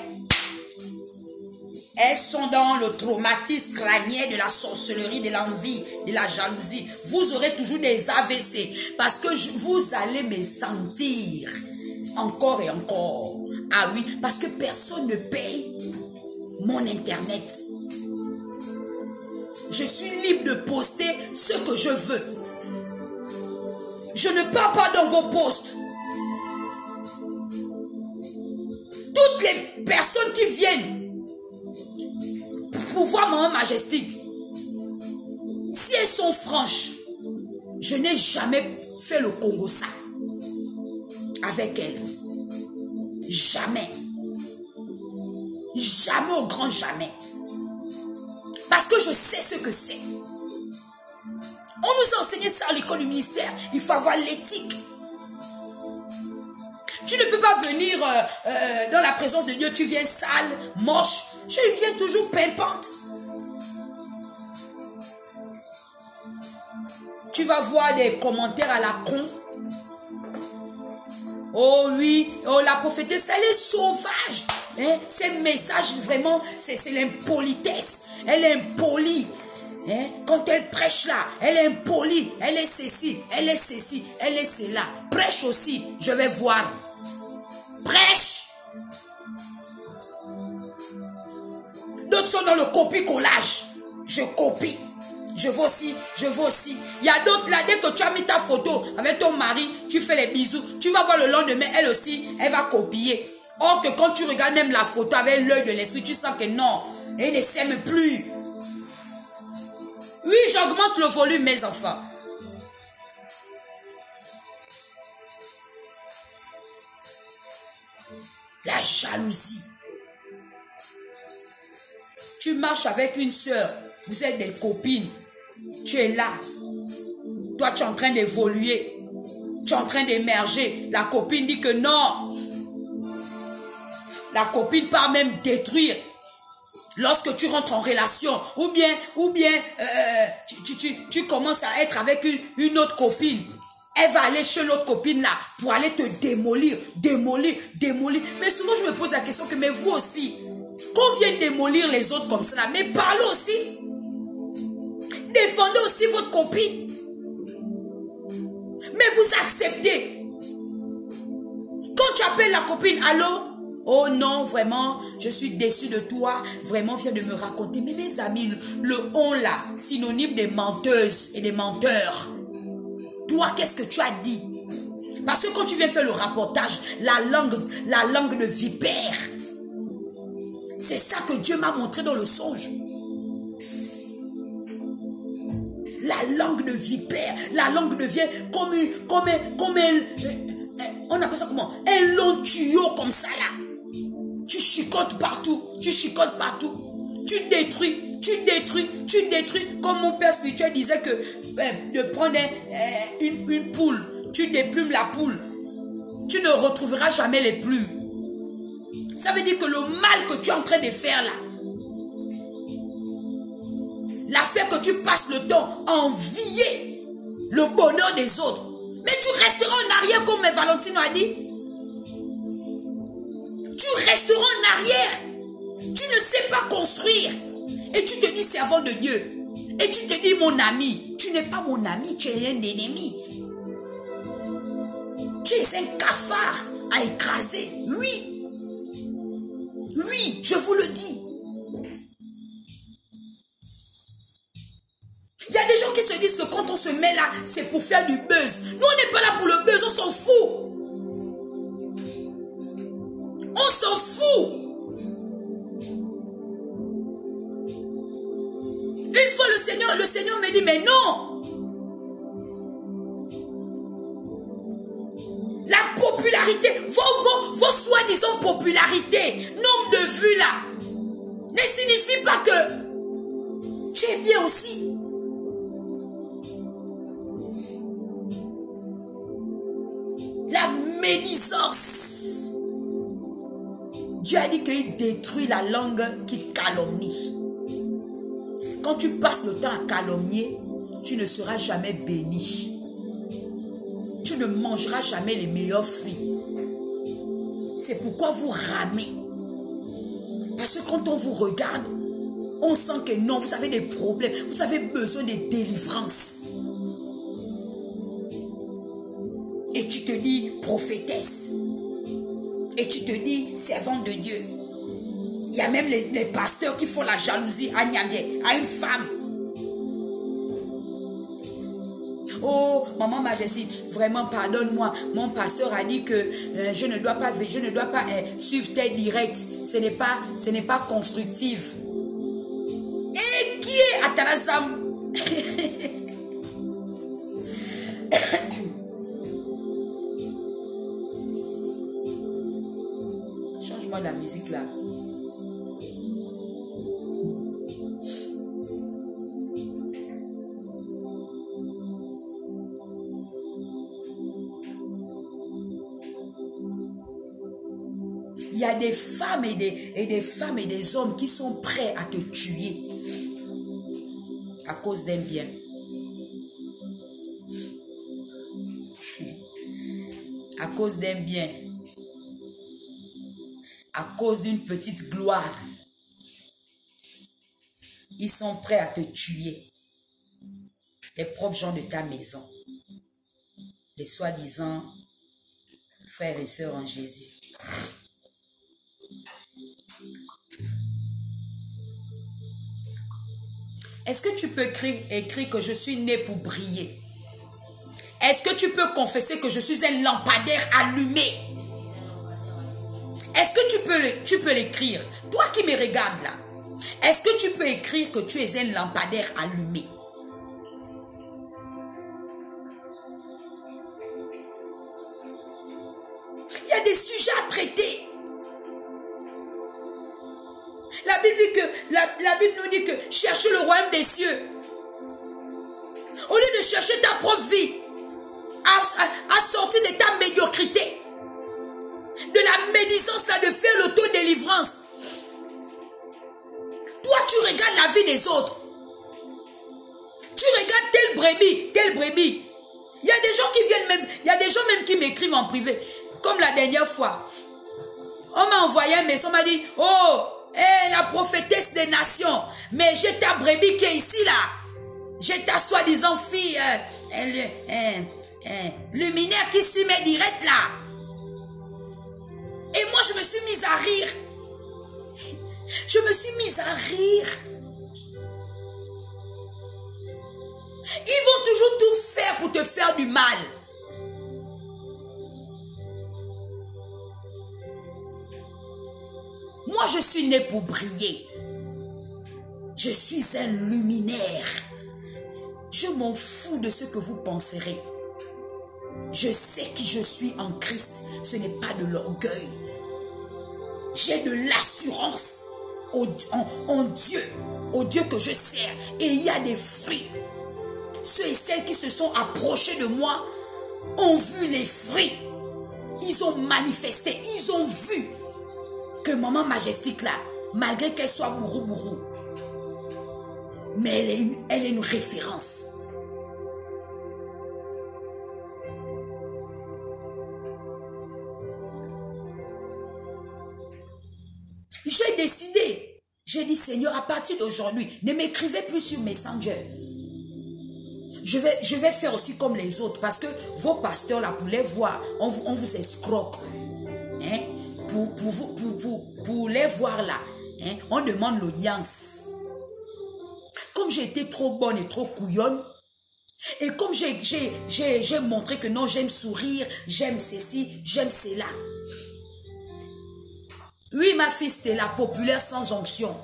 Elles sont dans le traumatisme crânien de la sorcellerie, de l'envie, de la jalousie. Vous aurez toujours des AVC parce que vous allez me sentir encore et encore. Ah oui, parce que personne ne paye mon internet. Je suis libre de poster ce que je veux. Je ne pars pas dans vos posts. Toutes les personnes qui viennent pour voir Maman Majestique, si elles sont franches, je n'ai jamais fait le Congo ça avec elles. Jamais. Jamais au grand jamais. Parce que je sais ce que c'est. On nous a enseigné ça à l'école du ministère. Il faut avoir l'éthique. Tu ne peux pas venir dans la présence de Dieu. Tu viens sale, moche. Je viens toujours pimpante. Tu vas voir des commentaires à la con. Oh oui, oh la prophétesse, elle est sauvage. Hein? Ces messages, vraiment, c'est l'impolitesse. Elle est impolie. Hein? Quand elle prêche là, elle est impolie. Elle est ceci, elle est ceci, elle est cela. Prêche aussi, je vais voir. Prêche. D'autres sont dans le copie-collage. Je copie. Je veux aussi, je veux aussi. Il y a d'autres là, dès que tu as mis ta photo avec ton mari, tu fais les bisous. Tu vas voir le lendemain, elle aussi, elle va copier. Or que quand tu regardes même la photo avec l'œil de l'esprit, tu sens que non, elle ne s'aime plus. Oui, j'augmente le volume, mes enfants. La jalousie. Tu marches avec une soeur, vous êtes des copines. Tu es là. Toi, tu es en train d'évoluer. Tu es en train d'émerger. La copine dit que non. La copine part même détruire. Lorsque tu rentres en relation, ou bien tu commences à être avec une autre copine, elle va aller chez l'autre copine là pour aller te démolir. Mais souvent je me pose la question que mais vous aussi, qu'on vienne démolir les autres comme ça, mais parlez aussi. Défendez aussi votre copine. Mais vous acceptez. Quand tu appelles la copine, allô? Oh non, vraiment, je suis déçue de toi. Vraiment, viens de me raconter. Mais mes amis, le on là, synonyme des menteuses et des menteurs. Toi, qu'est-ce que tu as dit? Parce que quand tu viens faire le rapportage, la langue de vipère, c'est ça que Dieu m'a montré dans le songe. La langue de vipère, la langue devient comme on appelle ça comment? Un long tuyau comme ça là. Tu chicotes partout, tu détruis. Comme mon père spirituel disait que de prendre une poule, tu déplumes la poule. Tu ne retrouveras jamais les plumes. Ça veut dire que le mal que tu es en train de faire là, l'affaire que tu passes le temps à envier le bonheur des autres, mais tu resteras en arrière comme Valentino a dit. Tu resteras en arrière. Tu ne sais pas construire. Et tu te dis servant de Dieu. Et tu te dis mon ami. Tu n'es pas mon ami, tu es un ennemi. Tu es un cafard à écraser. Oui. Oui, je vous le dis. Il y a des gens qui se disent que quand on se met là, c'est pour faire du buzz. Nous, on n'est pas là pour le buzz, on s'en fout. On s'en fout. Une fois le Seigneur me dit, mais non. La popularité, vos soi-disant popularités, nombre de vues là, ne signifie pas que tu es bien aussi. La médisance. Dieu a dit qu'il détruit la langue qui calomnie. Quand tu passes le temps à calomnier, tu ne seras jamais béni. Tu ne mangeras jamais les meilleurs fruits. C'est pourquoi vous ramez. Parce que quand on vous regarde, on sent que non, vous avez des problèmes. Vous avez besoin de délivrance. Et tu te dis prophétesse. Et tu te dis servante de Dieu. Il y a même les pasteurs qui font la jalousie à Niamey, à une femme. Oh, maman Majesté, vraiment pardonne-moi. Mon pasteur a dit que je ne dois pas suivre tes directs. Ce n'est pas constructif. Et qui est Atalazam? Change-moi la musique là. Il y a des femmes et des hommes qui sont prêts à te tuer à cause d'un bien. À cause d'un bien. À cause d'une petite gloire. Ils sont prêts à te tuer. Les propres gens de ta maison. Les soi-disant frères et sœurs en Jésus. Est-ce que tu peux écrire que je suis né pour briller? Est-ce que tu peux confesser que je suis un lampadaire allumé? Est-ce que tu peux l'écrire? Toi qui me regardes là, est-ce que tu peux écrire que tu es un lampadaire allumé? Il y a des sujets à traiter. La Bible nous dit que cherchez le royaume des cieux. Au lieu de chercher ta propre vie, à sortir de ta médiocrité, de la médisance là, de faire l'auto-délivrance. Toi, tu regardes la vie des autres. Tu regardes telle brebis. Il y a des gens qui viennent même, il y a des gens même qui m'écrivent en privé. Comme la dernière fois. On m'a envoyé un message, on m'a dit, oh, la prophétesse des nations, mais j'ai ta brebis qui est ici là. J'ai ta soi-disant fille luminaire qui suit mes directs là. Et moi je me suis mise à rire. Je me suis mise à rire. Ils vont toujours tout faire pour te faire du mal. Moi, je suis né pour briller. Je suis un luminaire. Je m'en fous de ce que vous penserez. Je sais qui je suis en Christ. Ce n'est pas de l'orgueil. J'ai de l'assurance en Dieu, au Dieu que je sers. Et il y a des fruits. Ceux et celles qui se sont approchés de moi ont vu les fruits. Ils ont manifesté, ils ont vu. que maman Majestique là, malgré qu'elle soit bourrou, mais elle est une référence. J'ai décidé, j'ai dit Seigneur, à partir d'aujourd'hui, ne m'écrivez plus sur Messenger. Je vais faire aussi comme les autres parce que vos pasteurs là, pour les voir, on vous escroque. Hein? Pour les voir là, hein? On demande l'audience. Comme j'ai été trop bonne et trop couillonne, et comme j'ai montré que non, j'aime sourire, j'aime ceci, j'aime cela. Oui, ma fille Stella, populaire sans onction.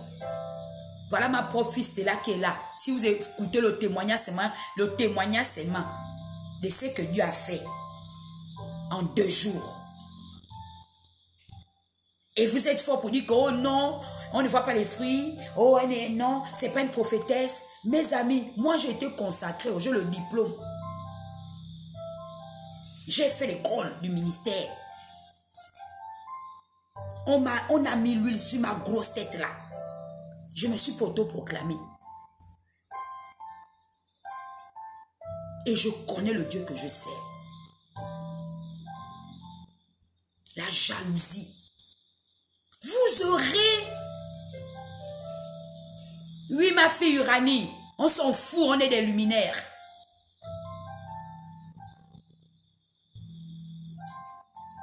Voilà ma propre fille Stella qui est là. Si vous écoutez le témoignage seulement de ce que Dieu a fait en 2 jours. Et vous êtes fort pour dire que oh non, on ne voit pas les fruits. Oh non, c'est pas une prophétesse. Mes amis, moi j'ai été consacrée, j'ai le diplôme. J'ai fait l'école du ministère. On a mis l'huile sur ma grosse tête là. Je me suis auto-proclamée. Et je connais le Dieu que je sers. La jalousie. Vous aurez... Oui, ma fille Uranie, on s'en fout, on est des luminaires.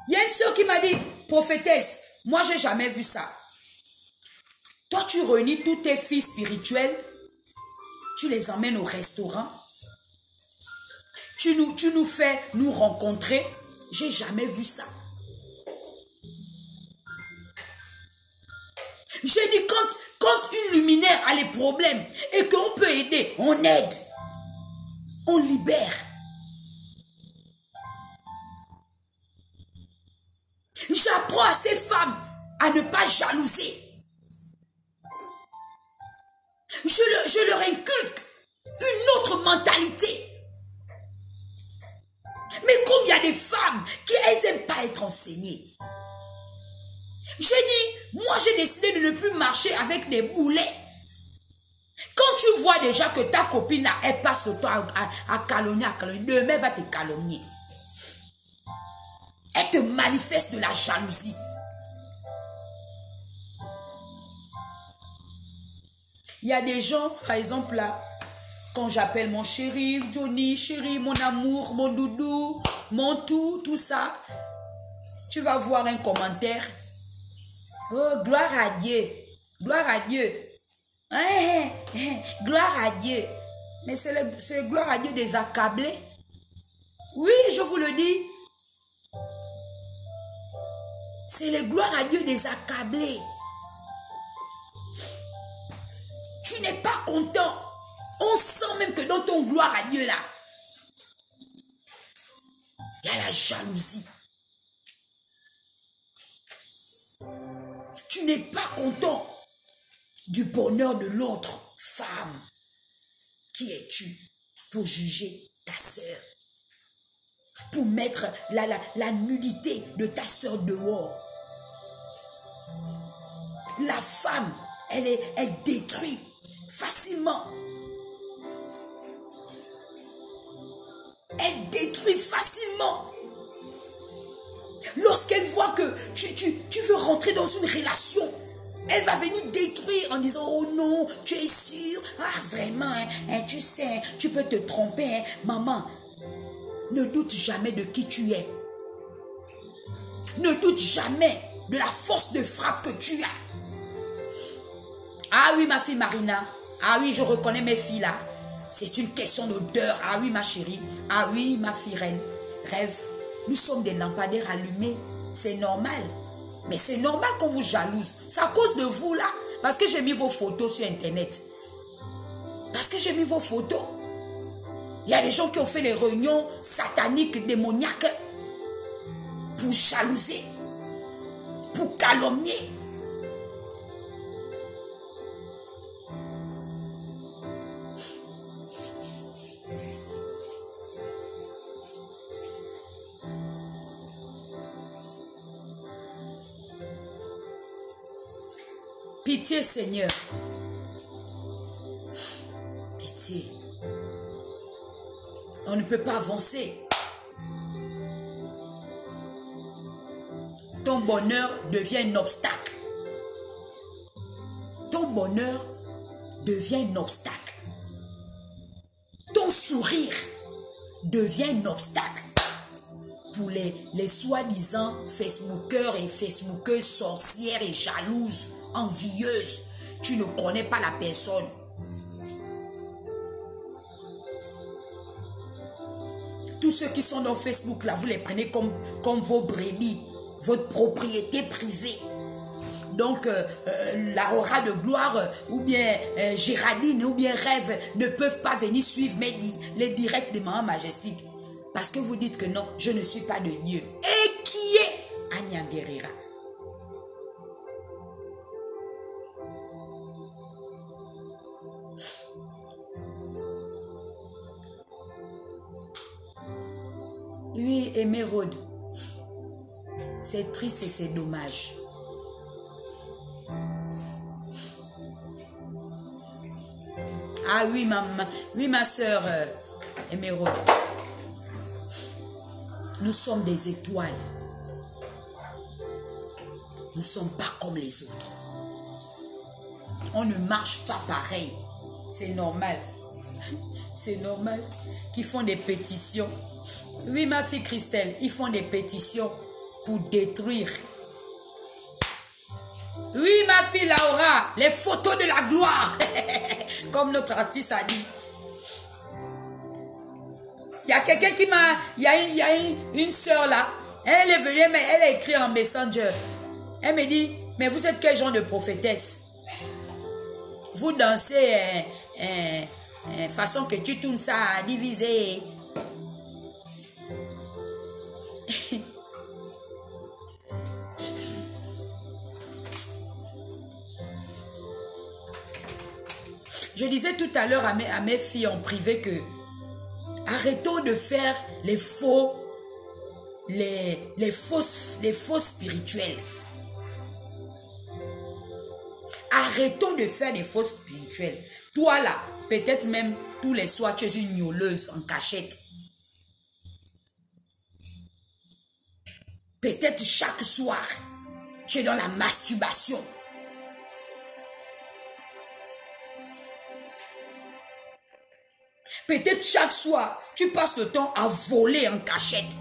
Il y a une soeur qui m'a dit, prophétesse, moi j'ai jamais vu ça. Toi, tu réunis tous tes filles spirituelles, tu les emmènes au restaurant, tu nous fais nous rencontrer. J'ai jamais vu ça. J'ai dit, quand une luminaire a les problèmes et qu'on peut aider, on aide, on libère. J'apprends à ces femmes à ne pas jalouser. Je leur inculque une autre mentalité. Mais comme il y a des femmes qui n'aiment pas être enseignées, j'ai dit, moi j'ai décidé de ne plus marcher avec des boulets. Quand tu vois déjà que ta copine là, elle passe le temps à calomnier, demain elle va te calomnier. Elle te manifeste de la jalousie. Il y a des gens, par exemple là, quand j'appelle mon chéri, Johnny, chéri, mon amour, mon doudou, mon tout ça, tu vas voir un commentaire. Oh, gloire à Dieu, gloire à Dieu. Gloire à Dieu. Mais c'est gloire à Dieu des accablés. Oui, je vous le dis. C'est le gloire à Dieu des accablés. Tu n'es pas content. On sent même que dans ton gloire à Dieu là, il y a la jalousie. Tu n'es pas content du bonheur de l'autre femme. Qui es-tu pour juger ta sœur? Pour mettre la nudité de ta sœur dehors? La femme, elle détruit facilement. Elle détruit facilement. Lorsqu'elle voit que tu veux rentrer dans une relation, elle va venir détruire en disant, oh non, tu es sûr? Ah vraiment, tu sais, tu peux te tromper. Maman, ne doute jamais de qui tu es. Ne doute jamais de la force de frappe que tu as. Ah oui, ma fille Marina. Ah oui, je reconnais mes filles là. C'est une question d'odeur. Ah oui, ma chérie. Ah oui, ma fille reine. Rêve. Nous sommes des lampadaires allumés. C'est normal. Mais c'est normal qu'on vous jalouse. C'est à cause de vous là. Parce que j'ai mis vos photos sur Internet. Parce que j'ai mis vos photos. Il y a des gens qui ont fait les réunions sataniques, démoniaques. Pour jalouser. Pour calomnier. Pitié, Seigneur. Pitié. On ne peut pas avancer. Ton bonheur devient un obstacle. Ton bonheur devient un obstacle. Ton sourire devient un obstacle. Pour les soi-disant Facebookers et Facebookeuses sorcières et jalouses, envieuses. Tu ne connais pas la personne. Tous ceux qui sont dans Facebook, là, vous les prenez comme vos brebis, votre propriété privée. Donc, la aura de gloire, ou bien Géraldine, ou bien Rêve, ne peuvent pas venir suivre les directs de Maman Majestique. Parce que vous dites que non, je ne suis pas de Dieu. Et qui est Agnès Guerrera? Oui, Émeraude, c'est triste et c'est dommage. Ah oui, ma soeur Émeraude, nous sommes des étoiles. Nous ne sommes pas comme les autres. On ne marche pas pareil. C'est normal. C'est normal qu'ils font des pétitions. Oui, ma fille Christelle, ils font des pétitions pour détruire. Oui, ma fille Laura, les photos de la gloire. Comme notre artiste a dit. Il y a quelqu'un qui m'a... Il y a une soeur là. Elle est venue, mais elle a écrit en Messenger. Elle me dit, mais vous êtes quel genre de prophétesse? Vous dansez façon que tu tournes ça à diviser. Je disais tout à l'heure à mes filles en privé que arrêtons de faire les faux spirituels. Arrêtons de faire des faux spirituels. Toi là, peut-être même tous les soirs, tu es une gnôleuse en cachette. Peut-être chaque soir, tu es dans la masturbation. Peut-être chaque soir, tu passes le temps à voler en cachette.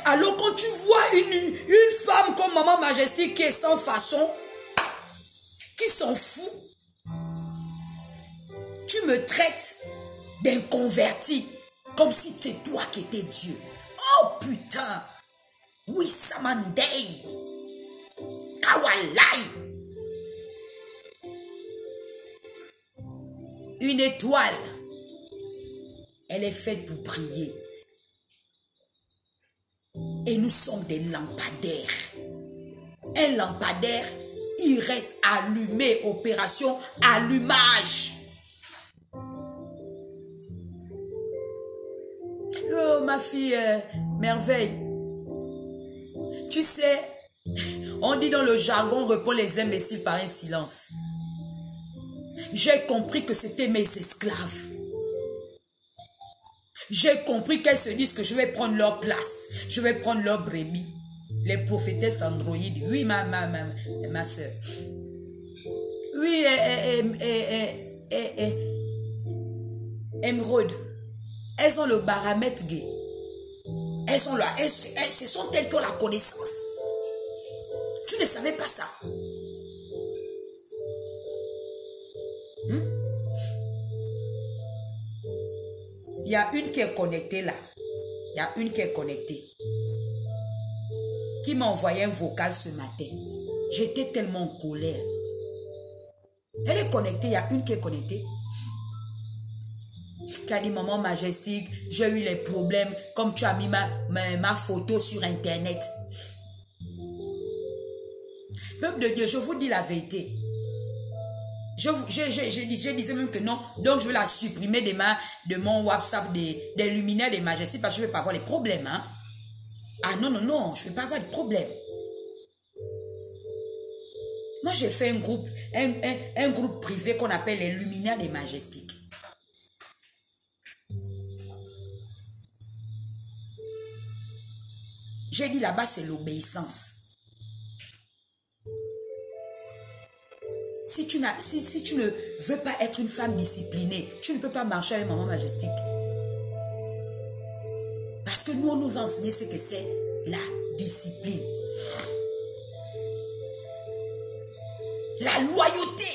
Alors quand tu vois une femme comme Maman Majestique qui est sans façon, qui s'en fout, tu me traites d'inconverti, comme si c'est toi qui étais Dieu. Oh putain! Oui, Samandei! Kawalai! Une étoile, elle est faite pour briller. Et nous sommes des lampadaires. Un lampadaire, il reste allumé, opération allumage. Oh, ma fille merveille. Tu sais, on dit dans le jargon, on répond les imbéciles par un silence. J'ai compris que c'était mes esclaves. J'ai compris qu'elles se disent que je vais prendre leur place. Je vais prendre leur brebis. Les prophétesses androïdes. Oui, ma soeur. Oui, Émeraude. Elles ont le baramètre gay. Elles ont ce sont elles qui ont la connaissance. Tu ne savais pas ça. Il y a une qui est connectée là. Il y a une qui est connectée. Qui m'a envoyé un vocal ce matin. J'étais tellement en colère. Elle est connectée. Il y a une qui est connectée. Qui a dit, Maman Majestique, j'ai eu les problèmes comme tu as mis ma photo sur Internet. Peuple de Dieu, je vous dis la vérité. Je disais même que non. Donc, je vais la supprimer de mon WhatsApp des luminaires des Majestés parce que je ne vais pas avoir les problèmes. Hein? Ah non, je ne vais pas avoir de problème. Moi, j'ai fait un groupe privé qu'on appelle les Luminaires des Majestiques. J'ai dit là-bas, c'est l'obéissance. Si tu ne veux pas être une femme disciplinée, tu ne peux pas marcher avec Maman Majestique. Parce que nous, on nous a enseigné ce que c'est la discipline. La loyauté.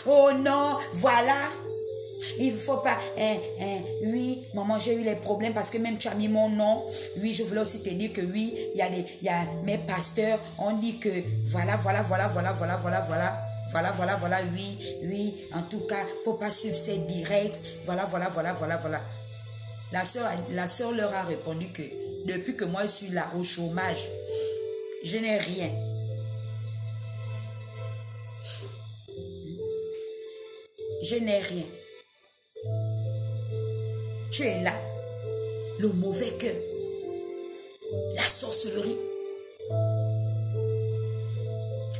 Oh non, voilà. Il ne faut pas... oui, maman, j'ai eu les problèmes parce que même tu as mis mon nom. Oui, je voulais aussi te dire que oui, il y a mes pasteurs. On dit que voilà, oui. En tout cas, il ne faut pas suivre ces directs. Voilà. La sœur leur a répondu que depuis que moi je suis là au chômage, je n'ai rien. Je n'ai rien. Tu es là, le mauvais cœur, la sorcellerie,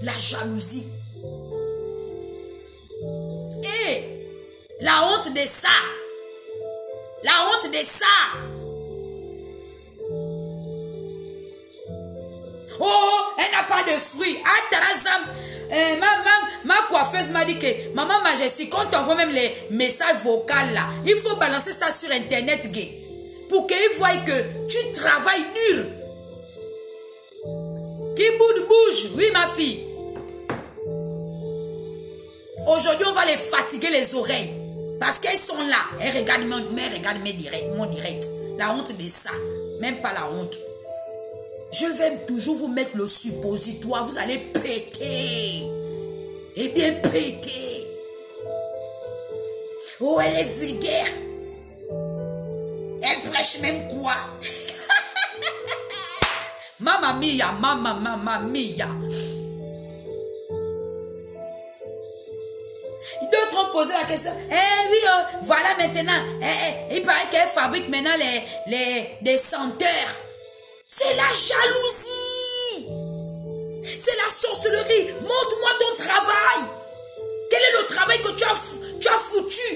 la jalousie et la honte de ça. La honte de ça. Oh, elle n'a pas de fruits. Ah, Tarazam. Ma coiffeuse m'a dit que Maman Majestique, quand on voit même les messages vocaux là, il faut balancer ça sur internet gay, pour qu'ils voient que tu travailles dur. Qui bouge, oui ma fille. Aujourd'hui on va les fatiguer les oreilles parce qu'elles sont là. Elles regardent mon direct. La honte de ça, même pas la honte. Je vais toujours vous mettre le suppositoire. Vous allez péter. Et bien péter. Oh, elle est vulgaire. Elle prêche même quoi? Mamma mia, mamma mia. D'autres ont posé la question. Eh oui, voilà maintenant. Il paraît qu'elle fabrique maintenant des senteurs. C'est la jalousie. C'est la sorcellerie. Montre-moi ton travail. Quel est le travail que tu as foutu?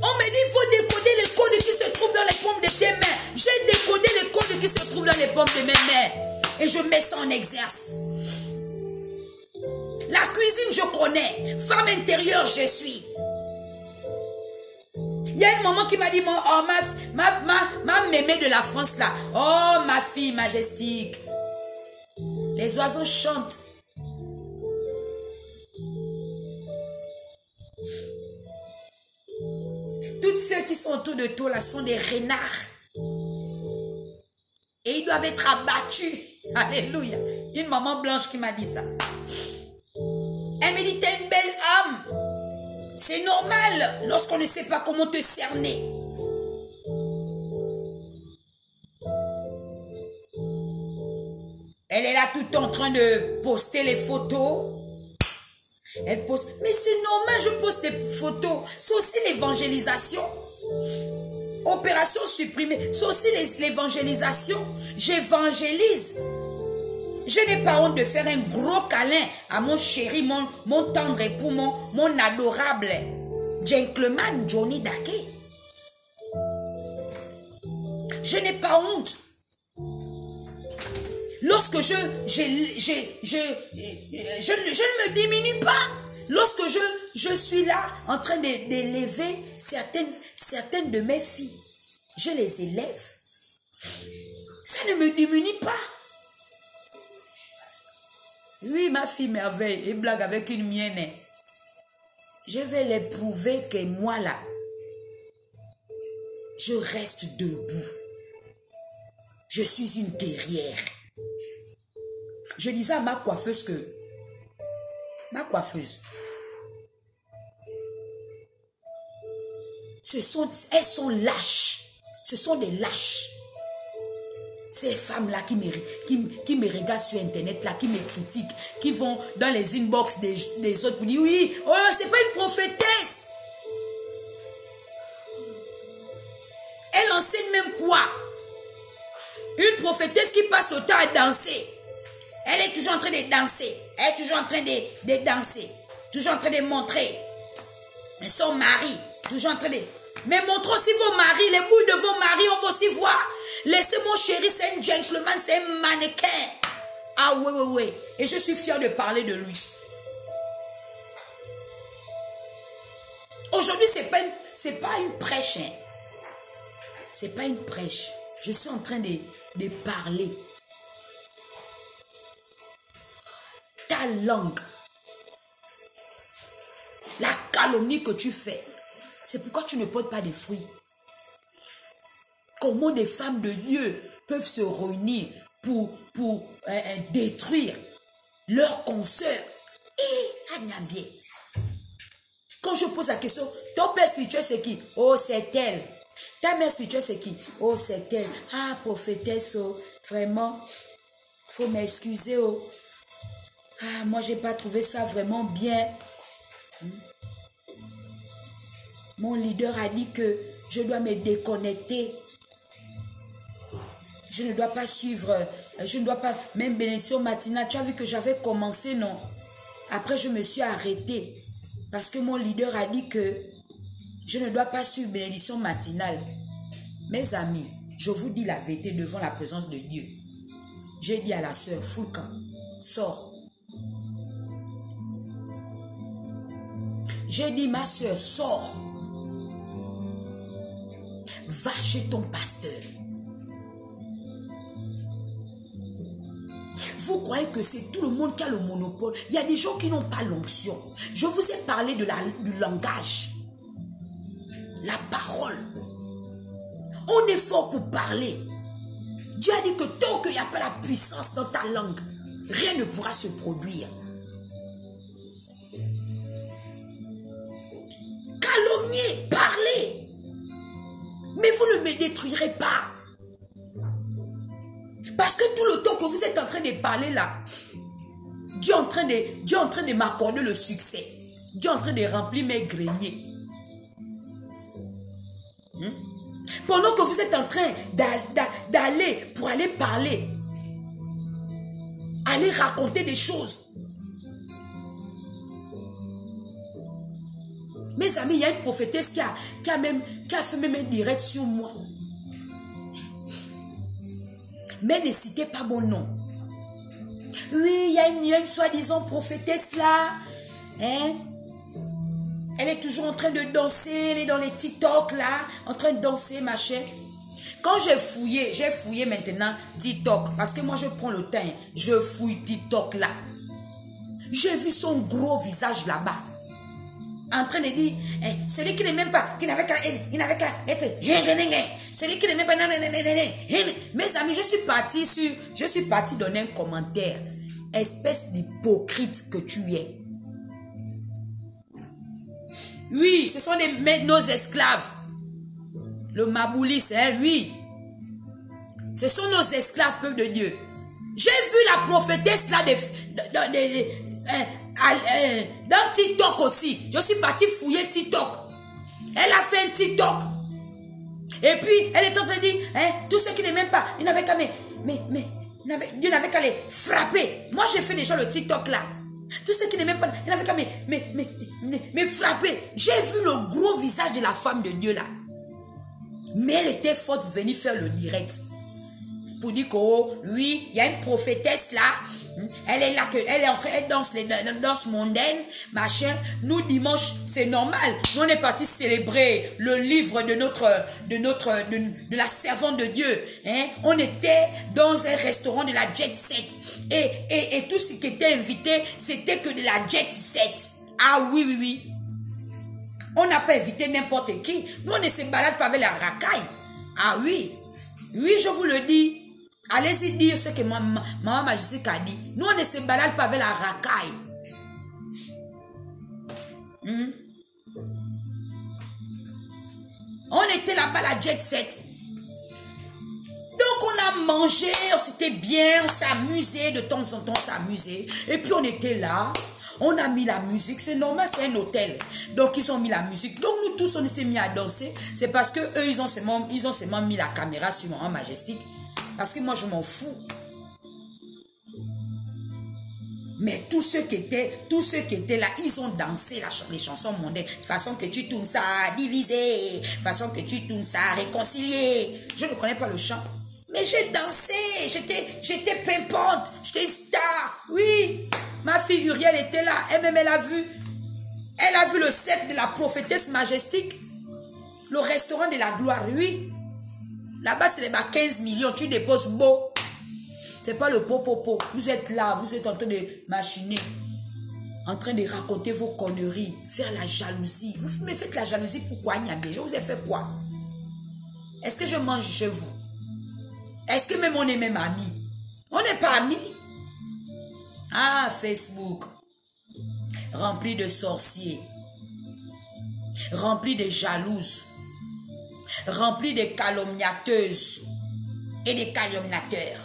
On me dit il faut décoder les codes qui se trouvent dans les paumes de tes mains. J'ai décodé les codes qui se trouvent dans les paumes de mes mains. Et je mets ça en exerce. La cuisine, je connais. Femme intérieure, je suis. Il y a une maman qui m'a dit, oh, ma mémé de la France là. Oh, ma fille majestique. Les oiseaux chantent. Tous ceux qui sont autour de toi là sont des renards. Et ils doivent être abattus. Alléluia. Une maman blanche qui m'a dit ça. Elle me dit, t'es une belle âme. C'est normal lorsqu'on ne sait pas comment te cerner. Elle est là tout en train de poster les photos. Elle poste. Mais c'est normal, je poste des photos. C'est aussi l'évangélisation. Opération supprimée. C'est aussi l'évangélisation. J'évangélise. Je n'ai pas honte de faire un gros câlin à mon chéri, mon tendre époux, mon adorable gentleman Johnny Dake. Je n'ai pas honte. Lorsque je ne me diminue pas. Lorsque je suis là en train d'élever certaines de mes filles, je les élève. Ça ne me diminue pas. Oui, ma fille merveille, et blague avec une mienne. Je vais les prouver que moi là, je reste debout. Je suis une guerrière. Je disais à ma coiffeuse que, elles sont lâches. Ce sont des lâches. Ces femmes-là qui me regardent sur Internet, là, qui me critiquent, qui vont dans les inbox des autres pour dire, oui, oh, c'est pas une prophétesse. Elle enseigne même quoi? Une prophétesse qui passe le temps à danser. Elle est toujours en train de danser. Elle est toujours en train de danser. Toujours en train de montrer son mari. Toujours en train de... Mais montre aussi vos maris. Les bouilles de vos maris, on va aussi voir. Laissez mon chéri, c'est un gentleman, c'est un mannequin. Ah oui, oui, oui. Et je suis fière de parler de lui. Aujourd'hui, c'est pas une prêche. Hein. C'est pas une prêche. Je suis en train de parler. Ta langue, la calomnie que tu fais, c'est pourquoi tu ne portes pas de fruits. Comment des femmes de Dieu peuvent se réunir pour détruire leurs consoeurs? Et Agnambie, quand je pose la question, ton père spirituel c'est qui? Oh, c'est elle. Ta mère spirituelle c'est qui? Oh, c'est elle. Ah, prophétesse, oh, vraiment, faut m'excuser, oh. Ah, moi, j'ai pas trouvé ça vraiment bien. Mon leader a dit que je dois me déconnecter. Je ne dois pas suivre, je ne dois pas, même bénédiction matinale. Tu as vu que j'avais commencé, non? Après, je me suis arrêtée. Parce que mon leader a dit que je ne dois pas suivre bénédiction matinale. Mes amis, je vous dis la vérité devant la présence de Dieu. J'ai dit à la sœur, Foulka, sors. J'ai dit, ma soeur, sors. Va chez ton pasteur. Vous croyez que c'est tout le monde qui a le monopole? Il y a des gens qui n'ont pas l'onction. Je vous ai parlé du langage. La parole. On est fort pour parler. Dieu a dit que tant qu'il n'y a pas la puissance dans ta langue, rien ne pourra se produire. Calomnier, parlez. Mais vous ne me détruirez pas. Parce que tout le temps que vous êtes en train de parler là, Dieu est en train de m'accorder le succès. Dieu est en train de remplir mes greniers. Pendant que vous êtes en train d'aller pour aller parler, aller raconter des choses. Mes amis, il y a une prophétesse qui a fait même un direct sur moi. Mais ne citez pas mon nom. Oui, il y a une soi-disant prophétesse là. Hein? Elle est toujours en train de danser. Elle est dans les TikTok là. En train de danser, machin. Quand j'ai fouillé maintenant TikTok. Parce que moi, je prends le temps. Je fouille TikTok là. J'ai vu son gros visage là-bas. En train de dire, celui qui n'est même pas, qui n'avait qu'à être, celui qui n'est même pas, mes amis, je suis parti donner un commentaire, espèce d'hypocrite que tu es. Oui, ce sont nos esclaves. Le Maboulis, hein, oui. Ce sont nos esclaves, peuple de Dieu. J'ai vu la prophétesse là dans TikTok aussi. Je suis parti fouiller TikTok. Elle a fait un TikTok. Et puis, elle est en train de dire, tout ce qui n'est même pas, il n'avait qu'à Dieu n'avait qu'à les frapper. Moi, j'ai fait déjà le TikTok là. Tout ce qui n'est même pas, il n'avait qu'à me frapper. J'ai vu le gros visage de la femme de Dieu là. Mais elle était forte pour venir faire le direct. Pour dire que, oh, oui, il y a une prophétesse là. Elle est là, elle est en train, elle danse mondaine, machin. Nous, dimanche, c'est normal. Nous, on est parti célébrer le livre de la servante de Dieu. Hein? On était dans un restaurant de la Jet Set. Et tout ce qui était invité, c'était que de la Jet Set. Ah oui, oui, oui. On n'a pas invité n'importe qui. Nous, on ne se balade pas avec la racaille. Ah oui. Oui, je vous le dis. Allez-y dire ce que maman Magistique a dit. Nous, on ne se balade pas avec la racaille. On était là-bas, la Jet Set. Donc, on a mangé, on s'était bien, on s'amusait, de temps en temps, on s'amusait. Et puis, on était là. On a mis la musique, c'est normal, c'est un hôtel. Donc, ils ont mis la musique. Donc, nous tous, on s'est mis à danser. C'est parce que eux, ils ont seulement mis la caméra sur Maman Majestique. Parce que moi, je m'en fous. Mais tous ceux qui étaient là, ils ont dansé les chansons mondaines. Façon que tu tournes ça, divisé. Façon que tu tournes ça, réconcilié. Je ne connais pas le chant. Mais j'ai dansé. J'étais pimpante. J'étais une star. Oui. Ma fille Uriel était là. Elle-même, elle a vu. Elle a vu le set de la prophétesse majestique. Le restaurant de la gloire, oui. Là-bas, c'est les 15 millions. Tu déposes beau. C'est pas le popopo. Vous êtes là, vous êtes en train de machiner. En train de raconter vos conneries. Faire la jalousie. Vous me faites la jalousie pourquoi, Niamey? Je vous ai fait quoi? Est-ce que je mange chez vous? Est-ce que même on est même amis? On n'est pas amis. Ah, Facebook. Rempli de sorciers. Rempli de jalouses. Rempli de calomniateuses. Et de calomniateurs.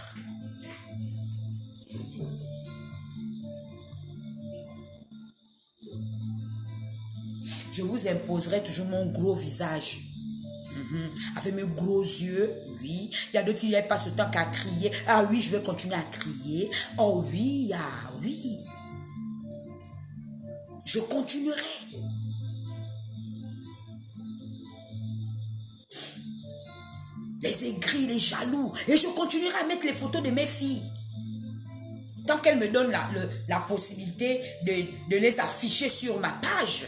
Je vous imposerai toujours mon gros visage. Avec mes gros yeux, oui. Il y a d'autres qui n'avaient pas ce temps qu'à crier. Ah oui, je vais continuer à crier. Oh oui, ah oui. Je continuerai. Les aigris, les jaloux. Et je continuerai à mettre les photos de mes filles. Tant qu'elles me donnent la possibilité de les afficher sur ma page.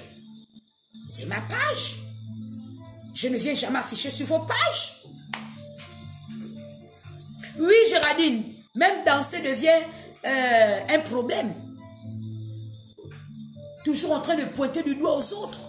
C'est ma page. Je ne viens jamais afficher sur vos pages. Oui, Géraldine, même danser devient un problème. Toujours en train de pointer du doigt aux autres.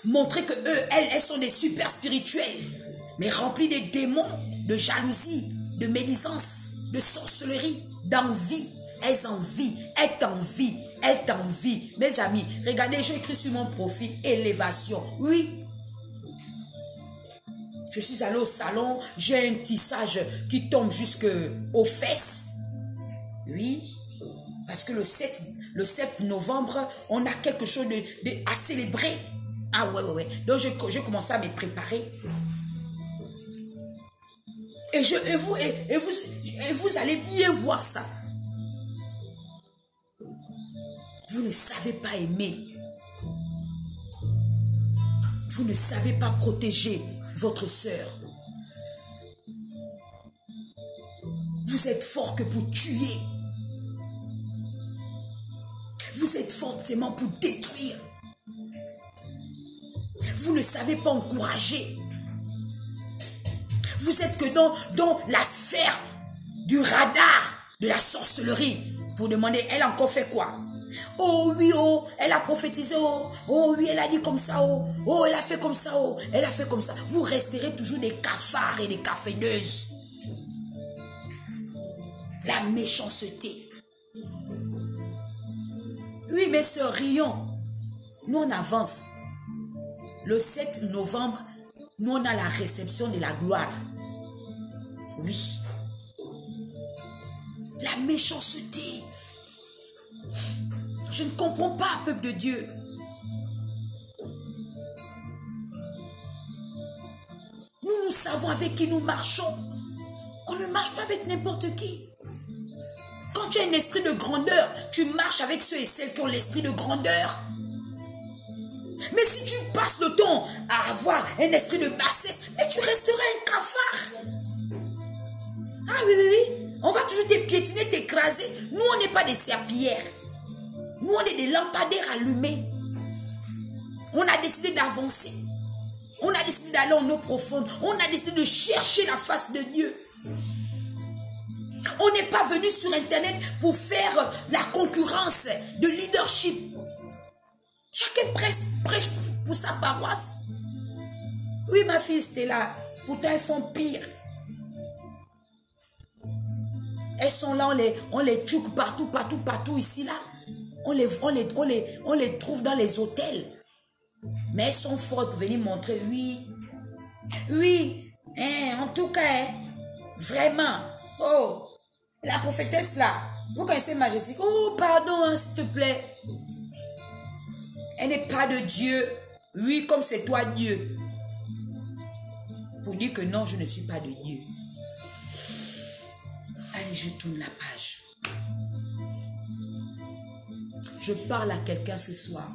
Montrer que elles sont des super spirituels, mais remplis de démons, de jalousie, de médisance, de sorcellerie, d'envie. Elles envient, elles t'envient. Elle t'envie. Mes amis, regardez, j'ai écrit sur mon profil élévation. Oui. Je suis allée au salon, j'ai un tissage qui tombe jusqu'aux fesses. Oui. Parce que le 7 novembre, on a quelque chose à célébrer. Ah ouais. Donc, j'ai commencé à me préparer. Et vous allez bien voir ça. Vous ne savez pas aimer. Vous ne savez pas protéger votre sœur. Vous êtes fort que pour tuer. Vous êtes forcément pour détruire. Vous ne savez pas encourager. Vous êtes que dans la sphère du radar de la sorcellerie. Pour demander, elle a encore fait quoi? Oh oui, oh, elle a prophétisé, oh oui, elle a dit comme ça, oh, elle a fait comme ça, oh, elle a fait comme ça. Vous resterez toujours des cafards et des caféneuses. La méchanceté. Oui, mes sœurs, rions. Nous, on avance. Le 7 novembre, nous, on a la réception de la gloire. Oui. La méchanceté. Je ne comprends pas, peuple de Dieu. Nous savons avec qui nous marchons. On ne marche pas avec n'importe qui. Quand tu as un esprit de grandeur, tu marches avec ceux et celles qui ont l'esprit de grandeur. Mais si tu passes le temps à avoir un esprit de bassesse, mais tu resteras un cafard. Ah oui. On va toujours te piétiner, t'écraser. Nous, on n'est pas des serpillères. Nous, on est des lampadaires allumés. On a décidé d'avancer. On a décidé d'aller en eau profonde. On a décidé de chercher la face de Dieu. On n'est pas venu sur Internet pour faire la concurrence de leadership. Chacun prêche pour sa paroisse. Oui, ma fille Stella, pourtant elles font pire. Elles sont là, on les tchouk partout ici, là. On les trouve dans les hôtels. Mais elles sont fortes pour venir montrer, oui, en tout cas, vraiment, oh, la prophétesse là, vous connaissez Majestique, oh, pardon, s'il te plaît. Elle n'est pas de Dieu, oui, comme c'est toi Dieu. Pour dire que non, je ne suis pas de Dieu. Allez, je tourne la page. Je parle à quelqu'un ce soir.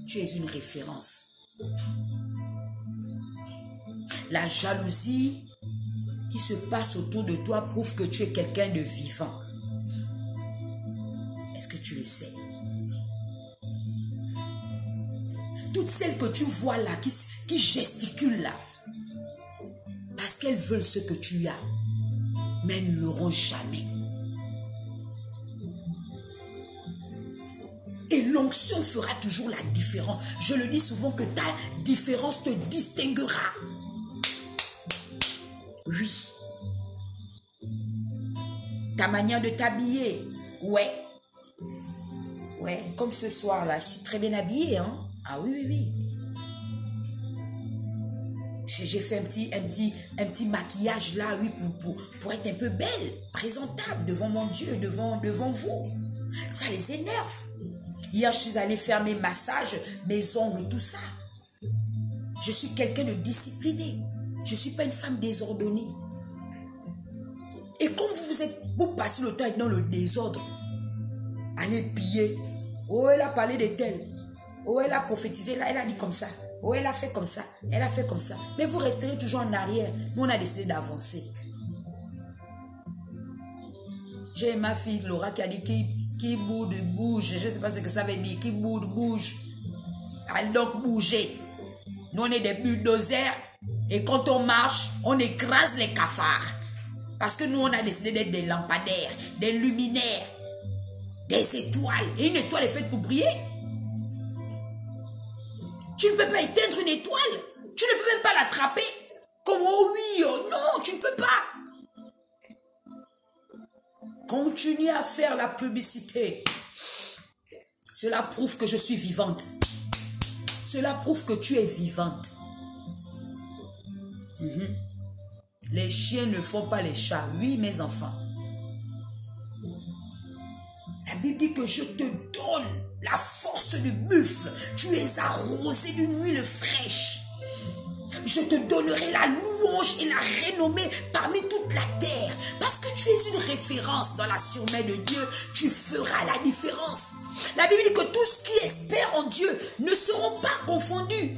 Tu es une référence. La jalousie qui se passe autour de toi prouve que tu es quelqu'un de vivant. Est-ce que tu le sais? Toutes celles que tu vois là, qui gesticulent là, parce qu'elles veulent ce que tu as, mais elles ne l'auront jamais. Et l'onction fera toujours la différence. Je le dis souvent que ta différence te distinguera. Oui. Ta manière de t'habiller. Ouais. Ouais, comme ce soir-là, je suis très bien habillée, hein. Ah oui, oui, oui. J'ai fait un petit maquillage là, oui, pour être un peu belle, présentable devant mon Dieu, devant vous. Ça les énerve. Hier, je suis allée faire mes massages, mes ongles, tout ça. Je suis quelqu'un de discipliné. Je ne suis pas une femme désordonnée. Et comme vous passez le temps dans le désordre, allez piller. Oh, elle a parlé de tel. Oh, elle a prophétisé là, elle a dit comme ça. Oh, elle a fait comme ça. Elle a fait comme ça. Mais vous resterez toujours en arrière. Nous, on a décidé d'avancer. J'ai ma fille Laura qui a dit qui bouge. Je ne sais pas ce que ça veut dire. Qui bouge. Allez donc bouger. Nous, on est des bulldozers. Et quand on marche, on écrase les cafards. Parce que nous, on a décidé d'être des lampadaires, des luminaires, des étoiles. Et une étoile est faite pour briller. Tu ne peux pas éteindre une étoile. Tu ne peux même pas l'attraper. Comme oh oui, oh non, tu ne peux pas. Continue à faire la publicité. Cela prouve que je suis vivante. Cela prouve que tu es vivante. Les chiens ne font pas les chats. Oui, mes enfants. La Bible dit que je te donne la force du buffle. Tu es arrosé d'une huile fraîche. Je te donnerai la louange et la renommée parmi toute la terre. Parce que tu es une référence dans la surmain de Dieu. Tu feras la différence. La Bible dit que tous qui espèrent en Dieu ne seront pas confondus.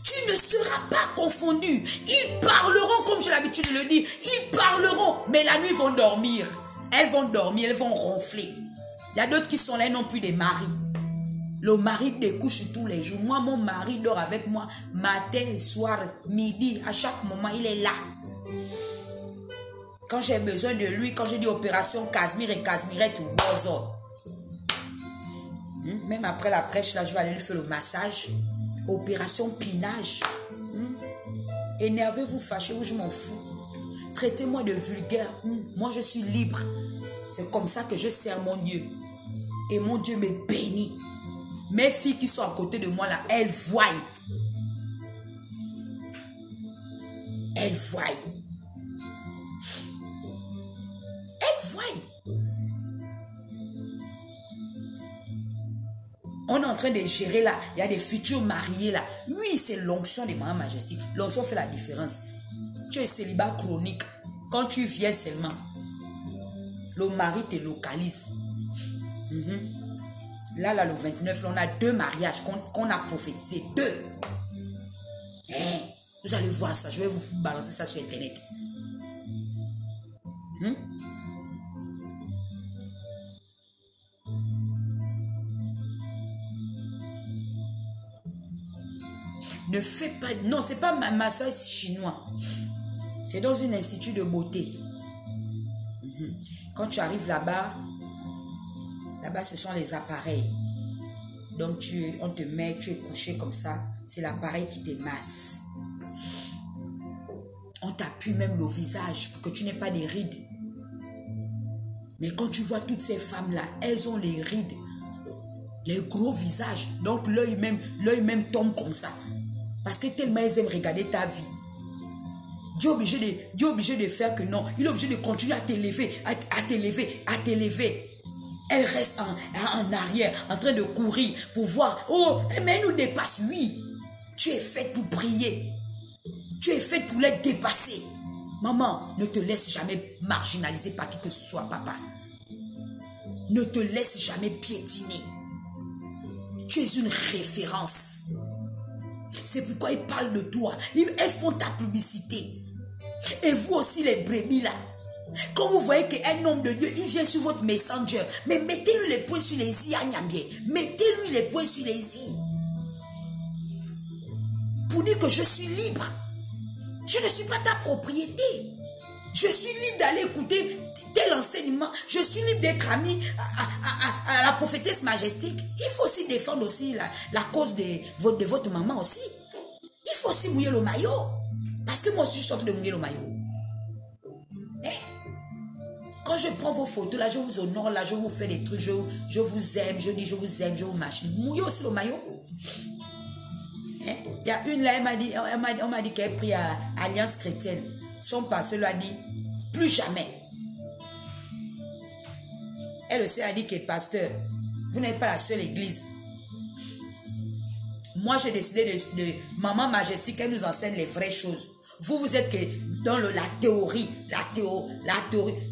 Tu ne seras pas confondu. Ils parleront, comme j'ai l'habitude de le dire. Ils parleront, mais la nuit ils vont dormir. Elles vont dormir, elles vont ronfler. Il y a d'autres qui sont là, non plus des maris. Le mari découche tous les jours. Moi, mon mari dort avec moi matin, soir, midi. À chaque moment, il est là. Quand j'ai besoin de lui, quand j'ai dit opération Casimir et Casimirette ou Bozo. Même après la prêche, là, je vais aller lui faire le massage. Opération pinage. Énervez-vous, fâchez-vous, je m'en fous. Traitez-moi de vulgaire. Moi, je suis libre. C'est comme ça que je sers mon Dieu. Et mon Dieu me bénit. Mes filles qui sont à côté de moi là, elles voient. Elles voient. Elles voient. On est en train de gérer là. Il y a des futurs mariés là. Oui, c'est l'onction de Maman Majesté. L'onction fait la différence. Tu es célibat chronique. Quand tu viens seulement, le mari te localise. Là, le 29, là, on a 2 mariages qu'on a prophétisé. 2. Vous allez voir ça. Je vais vous balancer ça sur Internet. Ne fais pas... Non, c'est pas un massage chinois. C'est dans un institut de beauté. Quand tu arrives là-bas, ce sont les appareils. Donc, on te met, tu es couché comme ça. C'est l'appareil qui te masse. On t'appuie même le visage pour que tu n'aies pas des rides. Mais quand tu vois toutes ces femmes-là, elles ont les rides. Les gros visages. Donc, l'œil même tombe comme ça. Parce que tellement elles aiment regarder ta vie. Dieu est obligé de faire que non. Il est obligé de continuer à t'élever, à t'élever. Elle reste en arrière, en train de courir pour voir. Oh, mais elle nous dépasse. Oui, tu es faite pour briller. Tu es faite pour les dépasser. Maman, ne te laisse jamais marginaliser par qui que ce soit, papa. Ne te laisse jamais piétiner. Tu es une référence. C'est pourquoi ils parlent de toi. Elles font ta publicité. Et vous aussi, les brebis là. Quand vous voyez qu'un homme de Dieu, il vient sur votre messenger, mais mettez-lui les points sur les i à Nyambie. Mettez-lui les points sur les i. Pour dire que je suis libre. Je ne suis pas ta propriété. Je suis libre d'aller écouter tel enseignement. Je suis libre d'être ami à la prophétesse majestique. Il faut aussi défendre aussi la cause de votre maman aussi. Il faut aussi mouiller le maillot. Parce que moi aussi, je suis en train de mouiller le maillot. Quand je prends vos photos, là, je vous honore, là, je vous fais des trucs, je vous aime, je dis je vous aime, je vous machine. Mouillez aussi le maillot. Il y a une là, on m'a dit qu'elle a pris à Alliance chrétienne. Son pasteur lui a dit, plus jamais. Elle aussi a dit que pasteur, vous n'êtes pas la seule église. Moi, j'ai décidé de Maman Majestique, elle nous enseigne les vraies choses. Vous êtes que dans la théorie.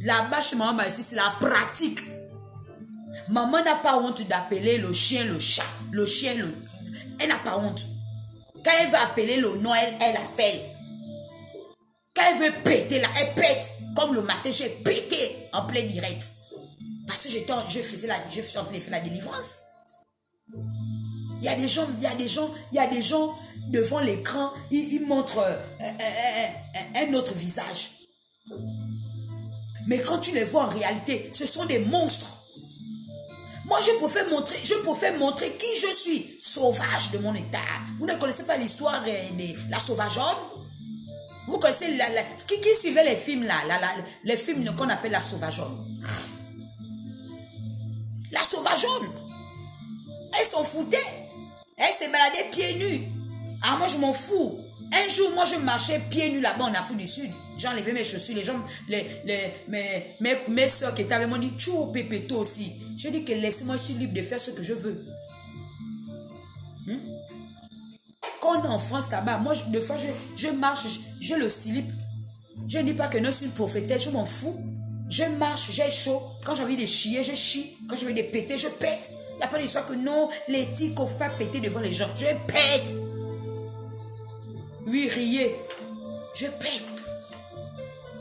Là-bas, chez Maman Majestique, c'est la pratique. Maman n'a pas honte d'appeler le chien le chat. Le chien, elle n'a pas honte. Quand elle veut appeler le nom, elle appelle. Quand elle veut péter, là, elle pète. Comme le matin, j'ai pété en plein direct. Parce que je faisais en train de faire la délivrance. Il y a des gens devant l'écran, ils montrent un autre visage. Mais quand tu les vois en réalité, ce sont des monstres. Moi, je préfère montrer qui je suis, sauvage de mon état. Vous ne connaissez pas l'histoire de la sauvageonne? Vous connaissez qui suivait les films là, les films qu'on appelle la sauvageonne? La sauvageonne, elle s'en foutait. Elle s'est baladée pieds nus. Ah, moi, je m'en fous. Un jour, moi, je marchais pieds nus là-bas en Afrique du Sud. J'ai enlevé mes chaussures. Les gens, mes soeurs qui étaient avec moi m'ont dit, tchou, pépé, toi aussi. Je dis que laissez-moi, je suis libre de faire ce que je veux. Quand on est en France là-bas, moi, des fois, je marche, j'ai le slip. Je ne dis pas que non, je suis une prophétesse, je m'en fous. Je marche, j'ai chaud. Quand j'ai envie de chier, je chie. Quand j'ai envie de péter, je pète. Il n'y a pas d'histoire que non, les tics, on ne faut pas péter devant les gens. Je pète. Oui, riez. Je pète.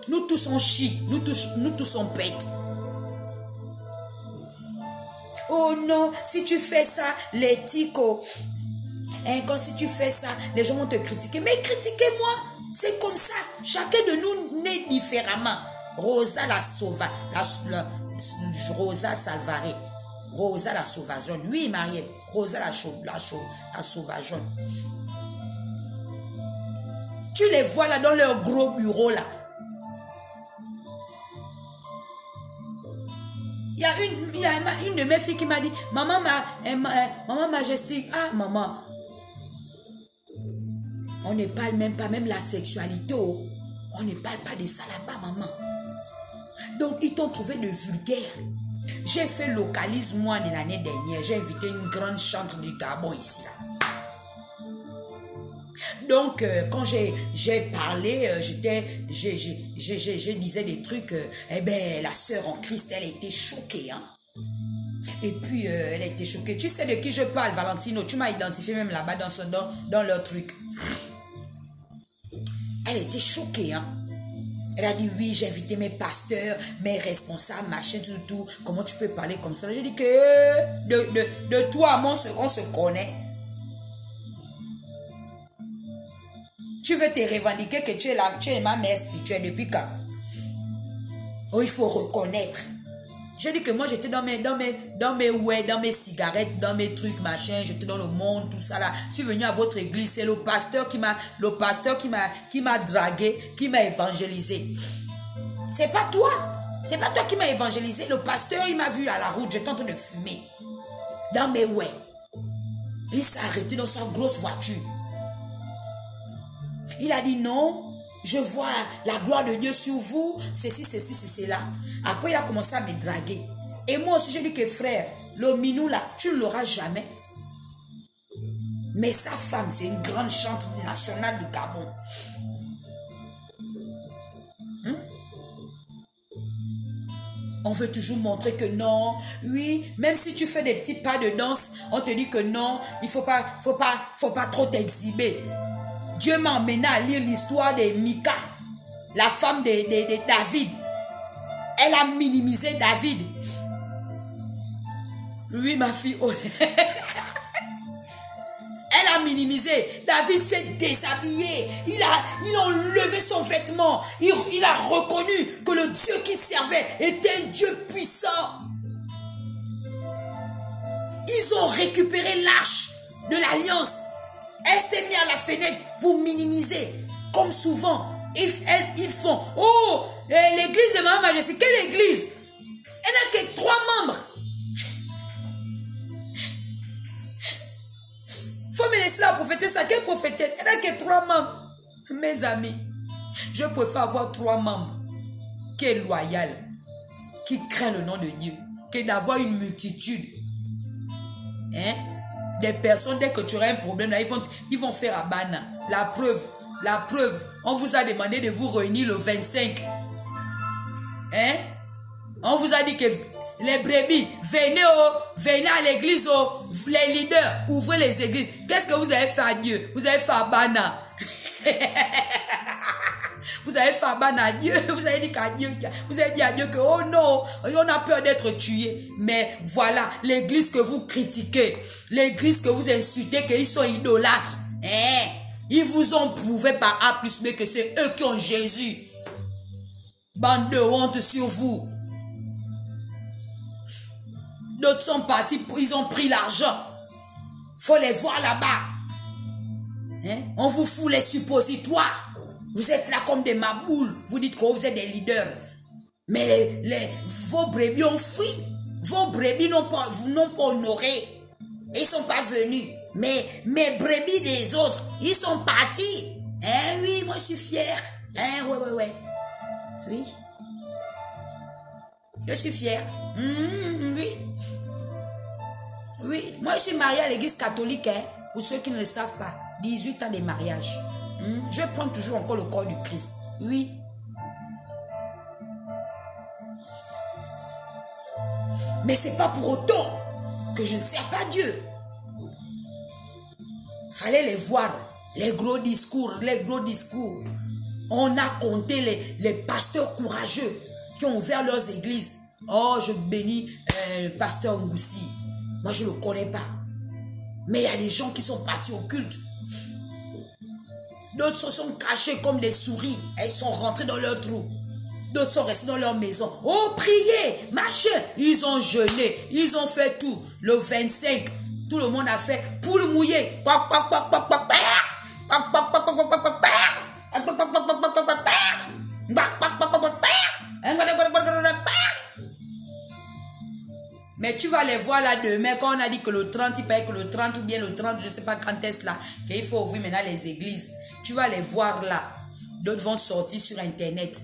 Nous tous on chie. Nous tous on pète. Oh non, si tu fais ça, les tics, quand si tu fais ça, les gens vont te critiquer. Mais critiquez-moi. C'est comme ça. Chacun de nous naît différemment. Rosa la sauva, Rosa Salvaré, Rosa la sauvageonne. Oui, Mariette, Rosa la sauvageonne. Tu les vois là dans leur gros bureau là. Il y a une de mes filles qui m'a dit, maman Majestique, ah maman, on ne parle même pas, même la sexualité, on ne parle pas de ça là-bas, maman. Donc, ils t'ont trouvé de vulgaire. J'ai fait localisme, moi, de l'année dernière. J'ai invité une grande chanteuse du Gabon ici, là. Donc, quand j'ai parlé, je disais des trucs. Eh bien, la sœur en Christ, elle était choquée. Hein? Et puis, elle a été choquée. Tu sais de qui je parle, Valentino? Tu m'as identifié même là-bas dans leur truc. Elle était choquée, hein? Elle a dit, oui, j'ai invité mes pasteurs, mes responsables, machin, tout. Comment tu peux parler comme ça? J'ai dit que de toi à moi, on se connaît. Tu veux te revendiquer que tu es ma mère spirituelle depuis quand? Oh, il faut reconnaître. J'ai dit que moi, j'étais dans mes cigarettes, dans mes trucs, machin, j'étais dans le monde, tout ça là. Je suis venu à votre église, c'est le pasteur qui m'a dragué, qui m'a évangélisé. C'est pas toi qui m'as évangélisé. Le pasteur, il m'a vu à la route, j'étais en train de fumer. Dans mes ouais. Il s'est arrêté dans sa grosse voiture. Il a dit non. Je vois la gloire de Dieu sur vous, ceci, cela. Après, il a commencé à me draguer. Et moi aussi, j'ai dit que frère, le minou là, tu ne l'auras jamais. Mais sa femme, c'est une grande chanteuse nationale du Gabon. On veut toujours montrer que non. Oui, même si tu fais des petits pas de danse, on te dit que non, il faut pas trop t'exhiber. Dieu m'a emmené à lire l'histoire de Mika, la femme de David. Elle a minimisé David. Oui, ma fille. Oh. Elle a minimisé. David s'est déshabillé. Il a enlevé son vêtement. Il a reconnu que le Dieu qu'il servait était un Dieu puissant. Ils ont récupéré l'arche de l'alliance. Elle s'est mise à la fenêtre pour minimiser. Comme souvent, ils font. Oh, l'église de Maman Majesté. Quelle église? Elle n'a que 3 membres. Faut me laisser la prophétesse. Quelle prophétesse? Elle n'a que 3 membres. Mes amis, je préfère avoir 3 membres qui est loyal, qui craint le nom de Dieu, que d'avoir une multitude. Hein? Des personnes, dès que tu auras un problème, là, ils vont faire abana. La preuve, on vous a demandé de vous réunir le 25. Hein? On vous a dit que les brebis, venez à l'église, les leaders, ouvrez les églises. Qu'est-ce que vous avez fait à Dieu? Vous avez fait abana. Vous avez fait abana à Dieu. Vous avez dit à Dieu que oh non, on a peur d'être tué. Mais voilà, l'église que vous critiquez, l'église que vous insultez, qu'ils sont idolâtres. Hein? Ils vous ont prouvé par A plus B que c'est eux qui ont Jésus. Bande de honte sur vous. D'autres sont partis, ils ont pris l'argent. Faut les voir là-bas. Hein? On vous fout les suppositoires. Vous êtes là comme des maboules. Vous dites que vous êtes des leaders. Mais vos brebis ont fui. Vos brebis n'ont pas honoré. Ils ne sont pas venus. Mais mes brebis des autres, ils sont partis. Hein, oui, moi je suis fier. Hein, ouais. Oui. Je suis fier. Oui. Oui, moi je suis mariée à l'église catholique, hein, pour ceux qui ne le savent pas. 18 ans de mariage. Je prends toujours encore le corps du Christ. Oui. Mais ce n'est pas pour autant que je ne sers pas Dieu. Fallait les voir, les gros discours. On a compté les pasteurs courageux qui ont ouvert leurs églises. Oh, je bénis le pasteur Ngoussi. Moi, je ne le connais pas. Mais il y a des gens qui sont partis au culte. D'autres se sont cachés comme des souris. Et ils sont rentrés dans leur trou. D'autres sont restés dans leur maison. Oh, priez, machin. Ils ont jeûné. Ils ont fait tout. Le 25, tout le monde a fait poule mouillée. Mais tu vas les voir là demain, quand on a dit que le 30, il paraît que le 30 ou bien le 30, je ne sais pas quand est-ce là, qu'il faut ouvrir maintenant les églises. Tu vas les voir là. D'autres vont sortir sur Internet.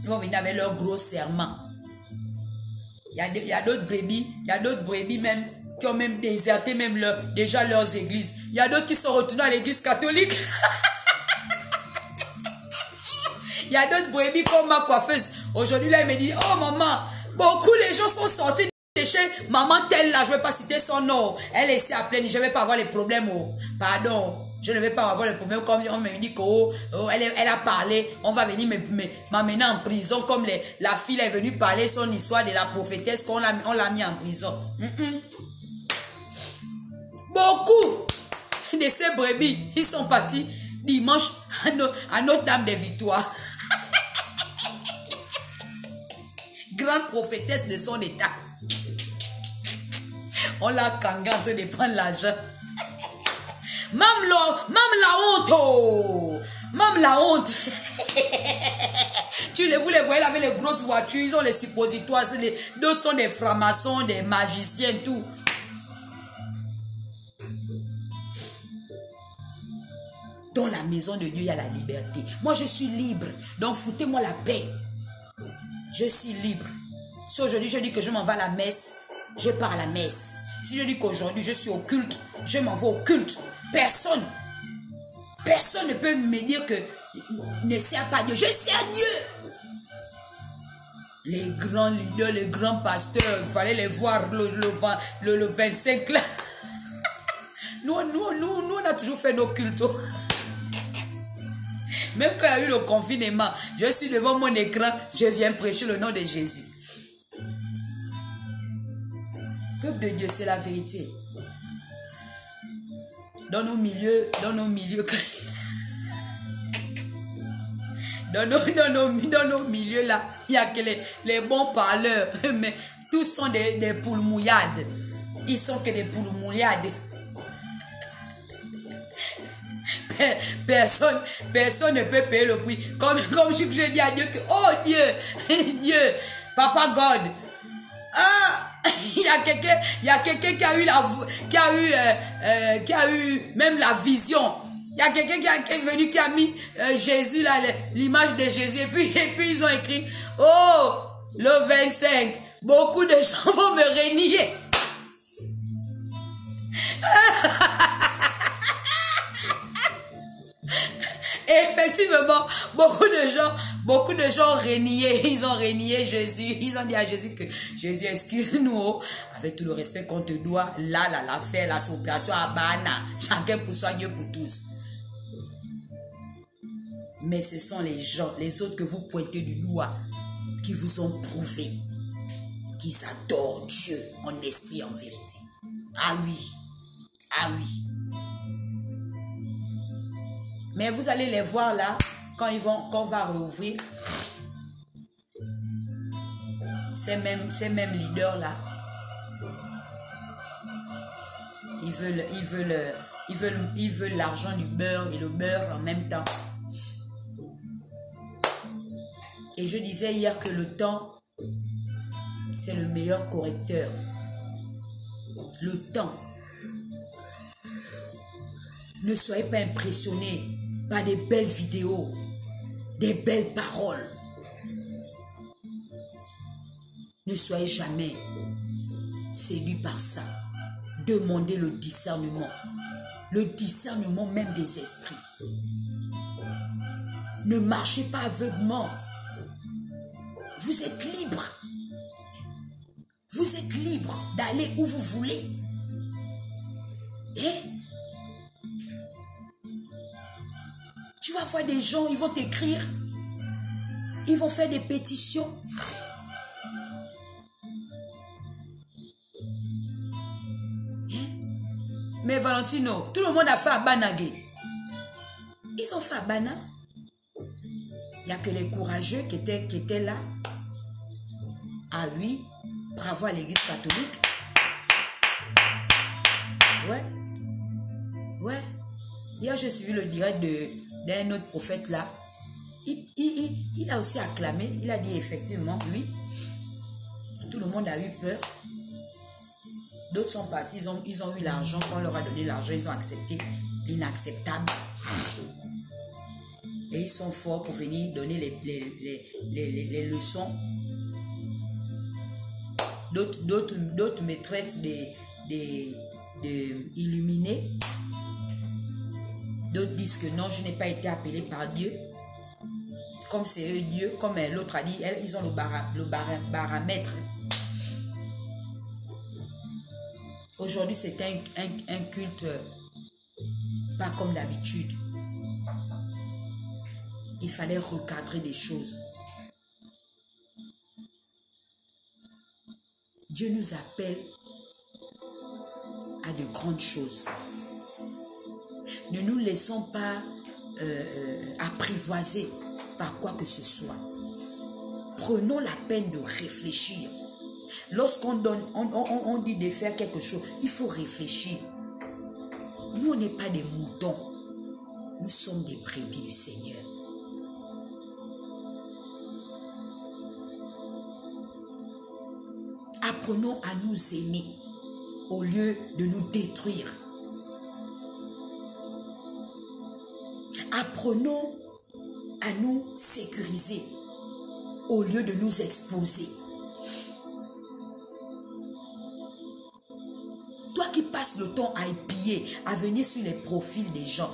Ils vont venir avec leurs gros serments. Il y a d'autres brebis même, qui ont même déserté même déjà leurs églises. Il y a d'autres qui sont retournés à l'église catholique. Il y a d'autres brebis comme ma coiffeuse. Aujourd'hui là, elle me dit, oh maman, beaucoup les gens sont sortis de chez maman telle là, je ne vais pas citer son nom. Elle est ici à plaindre, je ne vais pas avoir les problèmes. Oh. Pardon. Je ne vais pas avoir le problème comme on me dit qu'elle a parlé, on va venir m'amener en prison comme la fille est venue parler son histoire de la prophétesse qu'on l'a mis en prison. Beaucoup de ces brebis, ils sont partis dimanche à Notre-Dame des Victoires. Grande prophétesse de son état. On l'a kangé en train de prendre l'argent. Même la honte, oh. Même la honte. Vous les voyez là avec les grosses voitures, ils ont les suppositoires, d'autres sont des francs-maçons, des magiciens, tout. Dans la maison de Dieu, il y a la liberté. Moi, je suis libre, donc foutez-moi la paix. Je suis libre. Si aujourd'hui je dis que je m'en vais à la messe, je pars à la messe. Si je dis qu'aujourd'hui je suis au culte, je m'en vais au culte. Personne ne peut me dire que ne sert pas Dieu. Je sers Dieu. Les grands leaders, les grands pasteurs, il fallait les voir le 25 là. Nous, on a toujours fait nos cultes. Même quand il y a eu le confinement, je suis devant mon écran, je viens prêcher le nom de Jésus. Peuple de Dieu, c'est la vérité. Dans nos milieux, dans nos milieux là, il n'y a que les bons parleurs, mais tous sont des poules mouillades. Ils sont que des poules mouillades. Personne ne peut payer le prix. Comme je dis à Dieu que, oh Dieu, Papa God, il y a quelqu'un qui a eu même la vision. Il y a quelqu'un qui est venu, qui a mis Jésus là, l'image de Jésus, et puis ils ont écrit, oh, le 25, beaucoup de gens vont me renier. Effectivement, beaucoup de gens ont renié, ils ont renié Jésus, ils ont dit à Jésus que Jésus, excuse-nous, avec tout le respect qu'on te doit, la faire, la opération à Bana, chacun pour soi, Dieu pour tous. Mais ce sont les gens, les autres que vous pointez du doigt, qui vous ont prouvé qu'ils adorent Dieu en esprit et en vérité. Ah oui, ah oui. Mais vous allez les voir là, quand on va rouvrir, ces mêmes leaders là, ils veulent l'argent du beurre et le beurre en même temps. Et je disais hier que le temps, c'est le meilleur correcteur. Le temps. Ne soyez pas impressionnés par des belles vidéos, des belles paroles. Ne soyez jamais séduits par ça. Demandez le discernement même des esprits. Ne marchez pas aveuglement. Vous êtes libre. Vous êtes libre d'aller où vous voulez. Tu vas voir des gens, ils vont t'écrire. Ils vont faire des pétitions. Mais Valentino, tout le monde a fait à Banagé. Ils ont fait à Bana. Il n'y a que les courageux qui étaient là. Ah oui, bravo à l'église catholique. Ouais. Hier, j'ai suivi le direct d'un autre prophète là. Il a aussi acclamé. Il a dit effectivement, oui. Tout le monde a eu peur. D'autres sont partis, ils ont eu l'argent. Quand on leur a donné l'argent, ils ont accepté l'inacceptable. Et ils sont forts pour venir donner les leçons. D'autres me traitent d'illuminés. D'autres disent que non, je n'ai pas été appelé par Dieu. Comme c'est eux Dieu, comme l'autre a dit, ils ont le baramètre. Aujourd'hui, c'est un culte pas comme d'habitude. Il fallait recadrer des choses. Dieu nous appelle à de grandes choses. Ne nous laissons pas apprivoiser par quoi que ce soit. Prenons la peine de réfléchir. Lorsqu'on on dit de faire quelque chose, il faut réfléchir. Nous, on n'est pas des moutons. Nous sommes des brebis du Seigneur. Apprenons à nous aimer au lieu de nous détruire. Apprenons à nous sécuriser au lieu de nous exposer. Toi qui passes le temps à épier, à venir sur les profils des gens,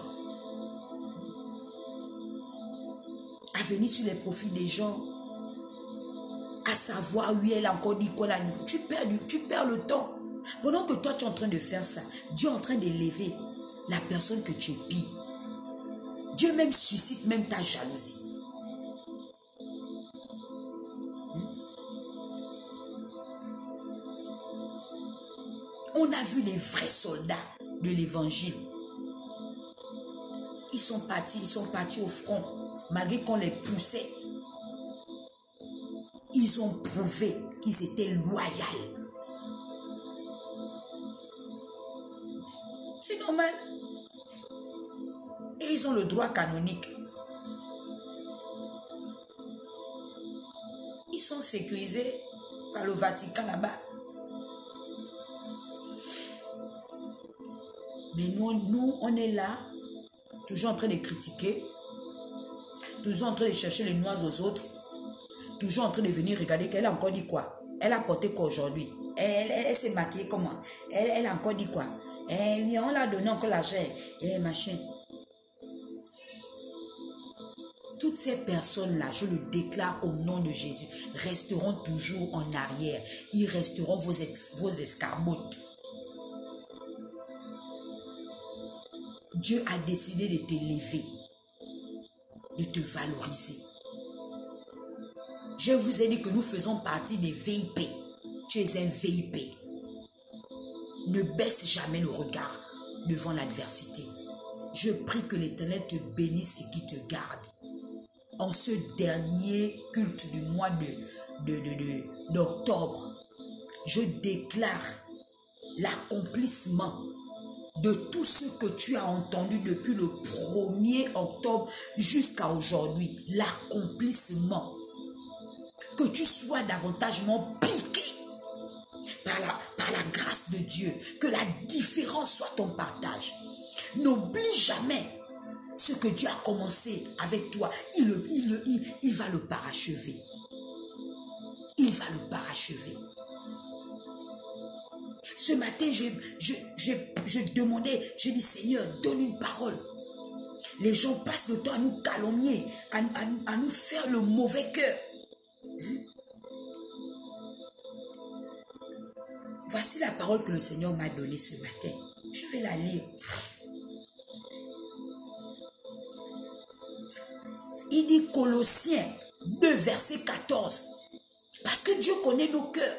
à à savoir, oui, elle a encore dit quoi là. Tu perds le temps. Pendant que toi, tu es en train de faire ça, Dieu est en train d'élever la personne que tu épies. Dieu même suscite même ta jalousie. On a vu les vrais soldats de l'évangile. Ils sont partis au front, malgré qu'on les poussait. Ils ont prouvé qu'ils étaient loyaux. C'est normal. Et ils ont le droit canonique. Ils sont sécurisés par le Vatican là-bas. Mais nous, on est là, toujours en train de critiquer, toujours en train de chercher les noises aux autres, toujours en train de venir regarder qu'elle a encore dit quoi. Elle a porté quoi aujourd'hui? Elle s'est maquillée comment? Elle a encore dit quoi? Oui, on l'a donné encore l'argent. Machin. Toutes ces personnes-là, je le déclare au nom de Jésus, resteront toujours en arrière. Ils resteront vos escarmoutes. Dieu a décidé de t'élever, de te valoriser. Je vous ai dit que nous faisons partie des VIP. Tu es un VIP. Ne baisse jamais le regard devant l'adversité. Je prie que l'Éternel te bénisse et qu'il te garde. En ce dernier culte du mois d'octobre, je déclare l'accomplissement de tout ce que tu as entendu depuis le 1er octobre jusqu'à aujourd'hui. L'accomplissement. Que tu sois davantage piqué par la grâce de Dieu. Que la différence soit ton partage. N'oublie jamais ce que Dieu a commencé avec toi. Il va le parachever. Il va le parachever. Ce matin, je demandais, je dis Seigneur, donne une parole. Les gens passent le temps à nous calomnier, à nous faire le mauvais cœur. Voici la parole que le Seigneur m'a donnée ce matin. Je vais la lire. Il dit Colossiens 2, verset 14. Parce que Dieu connaît nos cœurs.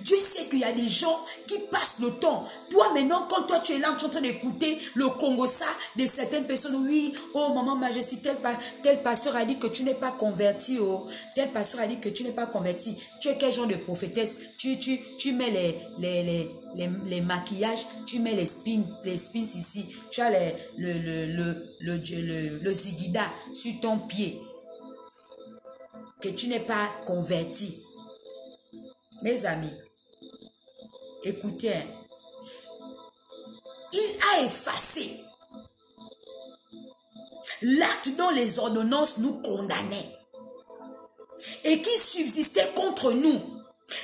Dieu sait qu'il y a des gens qui passent le temps. Toi maintenant, quand toi tu es là, tu es en train d'écouter le Congossa de certaines personnes. Oui, oh maman Majesté, tel pasteur a dit que tu n'es pas converti. Oh, tel pasteur a dit que tu n'es pas converti. Tu es quel genre de prophétesse? Tu mets les maquillages, tu mets les spins ici. Tu as le zigida sur ton pied. Que tu n'es pas converti. Mes amis, écoutez, il a effacé l'acte dont les ordonnances nous condamnaient et qui subsistait contre nous.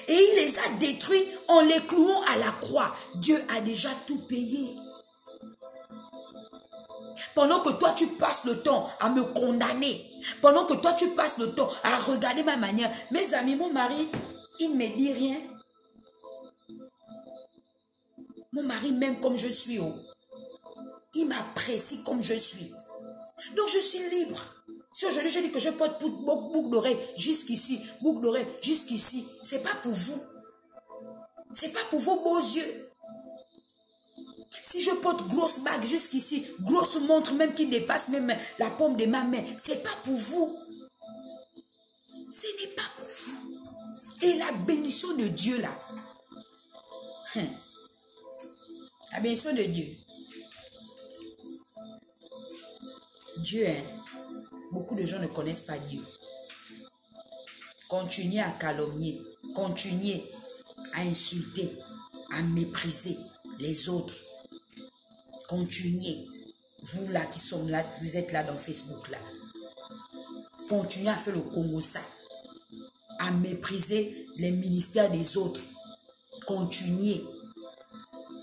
Et il les a détruits en les clouant à la croix. Dieu a déjà tout payé. Pendant que toi tu passes le temps à me condamner, pendant que toi tu passes le temps à regarder ma manière, mes amis, mon mari, il ne me dit rien. Mon mari m'aime comme je suis. Oh. Il m'apprécie comme je suis. Donc je suis libre. Si aujourd'hui je dis que je porte boucle d'oreille jusqu'ici, boucle d'oreille jusqu'ici, ce n'est pas pour vous. Ce n'est pas pour vos beaux yeux. Si je porte grosse bague jusqu'ici, grosse montre même qui dépasse même la paume de ma main, ce n'est pas pour vous. Ce n'est pas pour vous. Et la bénédiction de Dieu là, la bénédiction de Dieu, Dieu, beaucoup de gens ne connaissent pas Dieu. Continuez à calomnier, continuez à insulter, à mépriser les autres. Continuez, vous là qui sommes là, vous êtes là dans Facebook là. Continuez à faire le Congossa, à mépriser les ministères des autres. Continuez.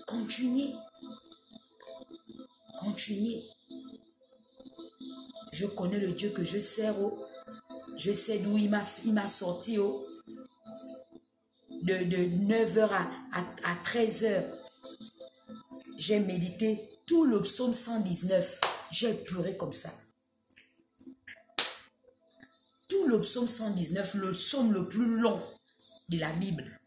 Continuez. Continuez. Je connais le Dieu que je sers. Oh. Je sais d'où il m'a sorti. Oh. de 9h à 13h, j'ai médité tout le psaume 119. J'ai pleuré comme ça. Tout le psaume 119, le psaume le plus long de la Bible.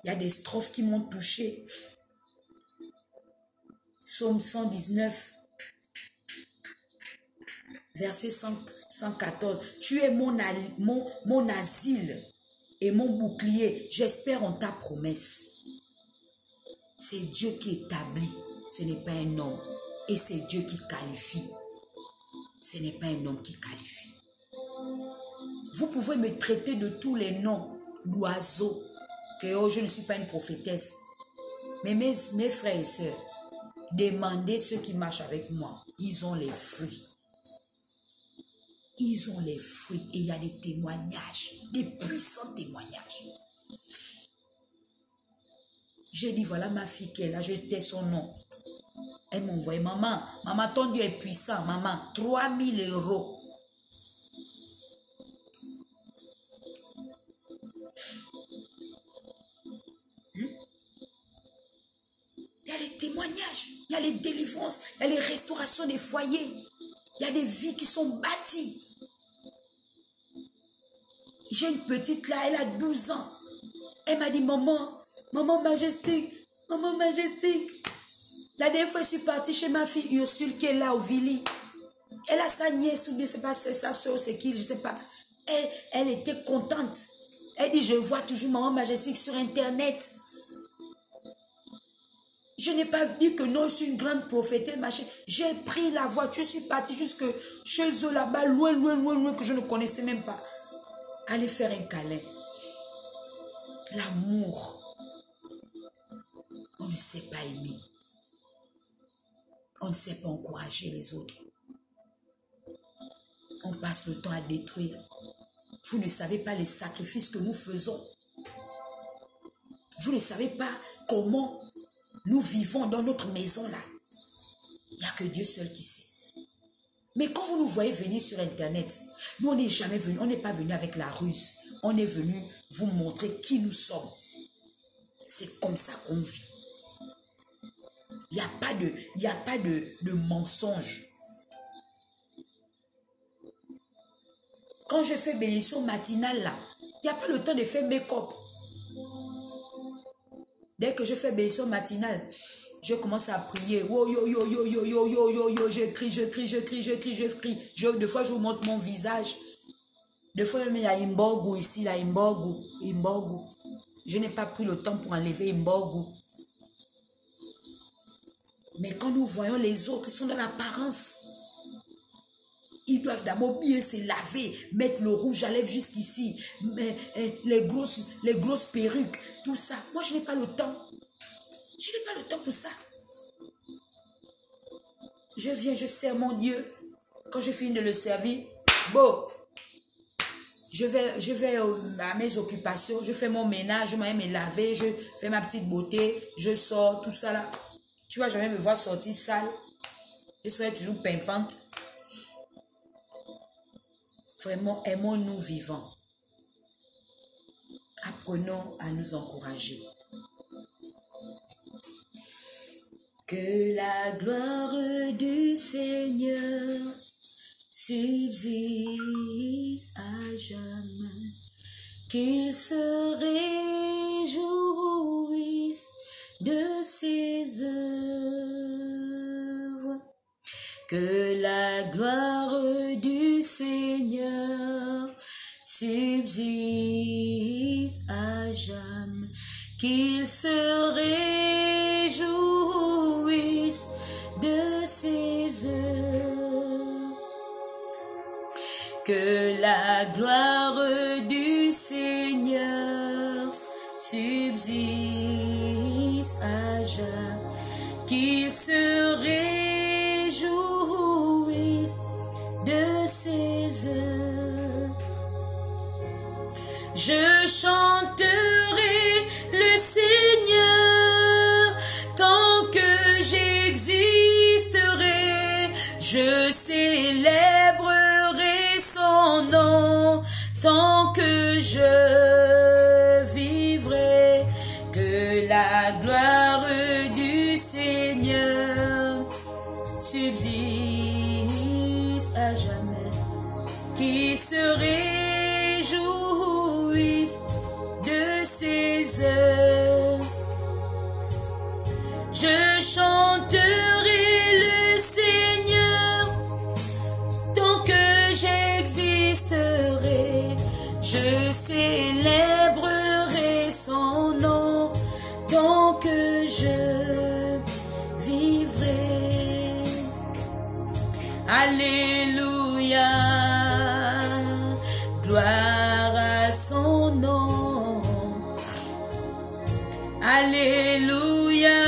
Il y a des strophes qui m'ont touché. Psaume 119, verset 114. Tu es mon asile et mon bouclier. J'espère en ta promesse. C'est Dieu qui établit. Ce n'est pas un homme. Et c'est Dieu qui qualifie. Ce n'est pas un homme qui qualifie. Vous pouvez me traiter de tous les noms d'oiseaux. Que oh, je ne suis pas une prophétesse. Mais mes frères et sœurs, demandez ceux qui marchent avec moi. Ils ont les fruits. Ils ont les fruits. Et il y a des témoignages. Des puissants témoignages. J'ai dit, voilà ma fille qui est là. J'étais son nom. Elle m'a envoyé, maman, ton Dieu est puissant, maman, 3000 €. Il y a les témoignages, il y a les délivrances, il y a les restaurations des foyers, il y a des vies qui sont bâties. J'ai une petite là, elle a 12 ans. Elle m'a dit, maman majestique, maman majestique. La dernière fois, je suis partie chez ma fille Ursule qui est là au Vili. Elle a sa nièce, ou je ne sais pas, c'est sa soeur, c'est qui, je ne sais pas. Elle était contente. Elle dit, je vois toujours maman majestique sur Internet. Je n'ai pas dit que non, je suis une grande prophétesse, machin. J'ai pris la voiture, je suis partie jusque chez eux là-bas, loin, que je ne connaissais même pas. Aller faire un câlin. L'amour. On ne sait pas aimer. On ne sait pas encourager les autres. On passe le temps à détruire. Vous ne savez pas les sacrifices que nous faisons. Vous ne savez pas comment nous vivons dans notre maison là. Il n'y a que Dieu seul qui sait. Mais quand vous nous voyez venir sur Internet, nous on n'est jamais venu, on n'est pas venu avec la ruse. On est venu vous montrer qui nous sommes. C'est comme ça qu'on vit. Il n'y a pas de mensonge. Quand je fais bénédiction matinale là, il n'y a pas le temps de faire make-up. Dès que je fais bénédiction matinale, je commence à prier. Oh, yo, je crie. Des fois, je vous montre mon visage. Des fois, même il y a Imbogu ici, là, Imbogu. Je n'ai pas pris le temps pour enlever Imbogu. Mais quand nous voyons les autres, ils sont dans l'apparence. Ils doivent d'abord bien se laver, mettre le rouge à lèvres jusqu'ici, les grosses perruques, tout ça. Moi, je n'ai pas le temps. Je n'ai pas le temps pour ça. Je viens, je sers mon Dieu. Quand je finis de le servir, bon, je vais à mes occupations, je fais mon ménage, je m'aime me laver, je fais ma petite beauté, je sors, tout ça là. Tu vas jamais me voir sortir sale. Je serai toujours pimpante. Vraiment, aimons-nous vivants. Apprenons à nous encourager. Que la gloire du Seigneur subsiste à jamais. Qu'il se réjouisse de ses œuvres. Que la gloire du Seigneur subsiste à jamais. Qu'il se réjouisse de ses œuvres. Que la gloire du Seigneur subsiste à jamais. Qu'il se réjouisse de ses œuvres. Je chanterai le Seigneur tant que j'existerai. Je célébrerai son nom tant que je Que la gloire du Seigneur subsiste à jamais, qui se réjouisse de ses œuvres. Je chanterai le Seigneur tant que j'existerai. Je célébrerai son nom tant que je vivrai. Alléluia, gloire à son nom. Alléluia,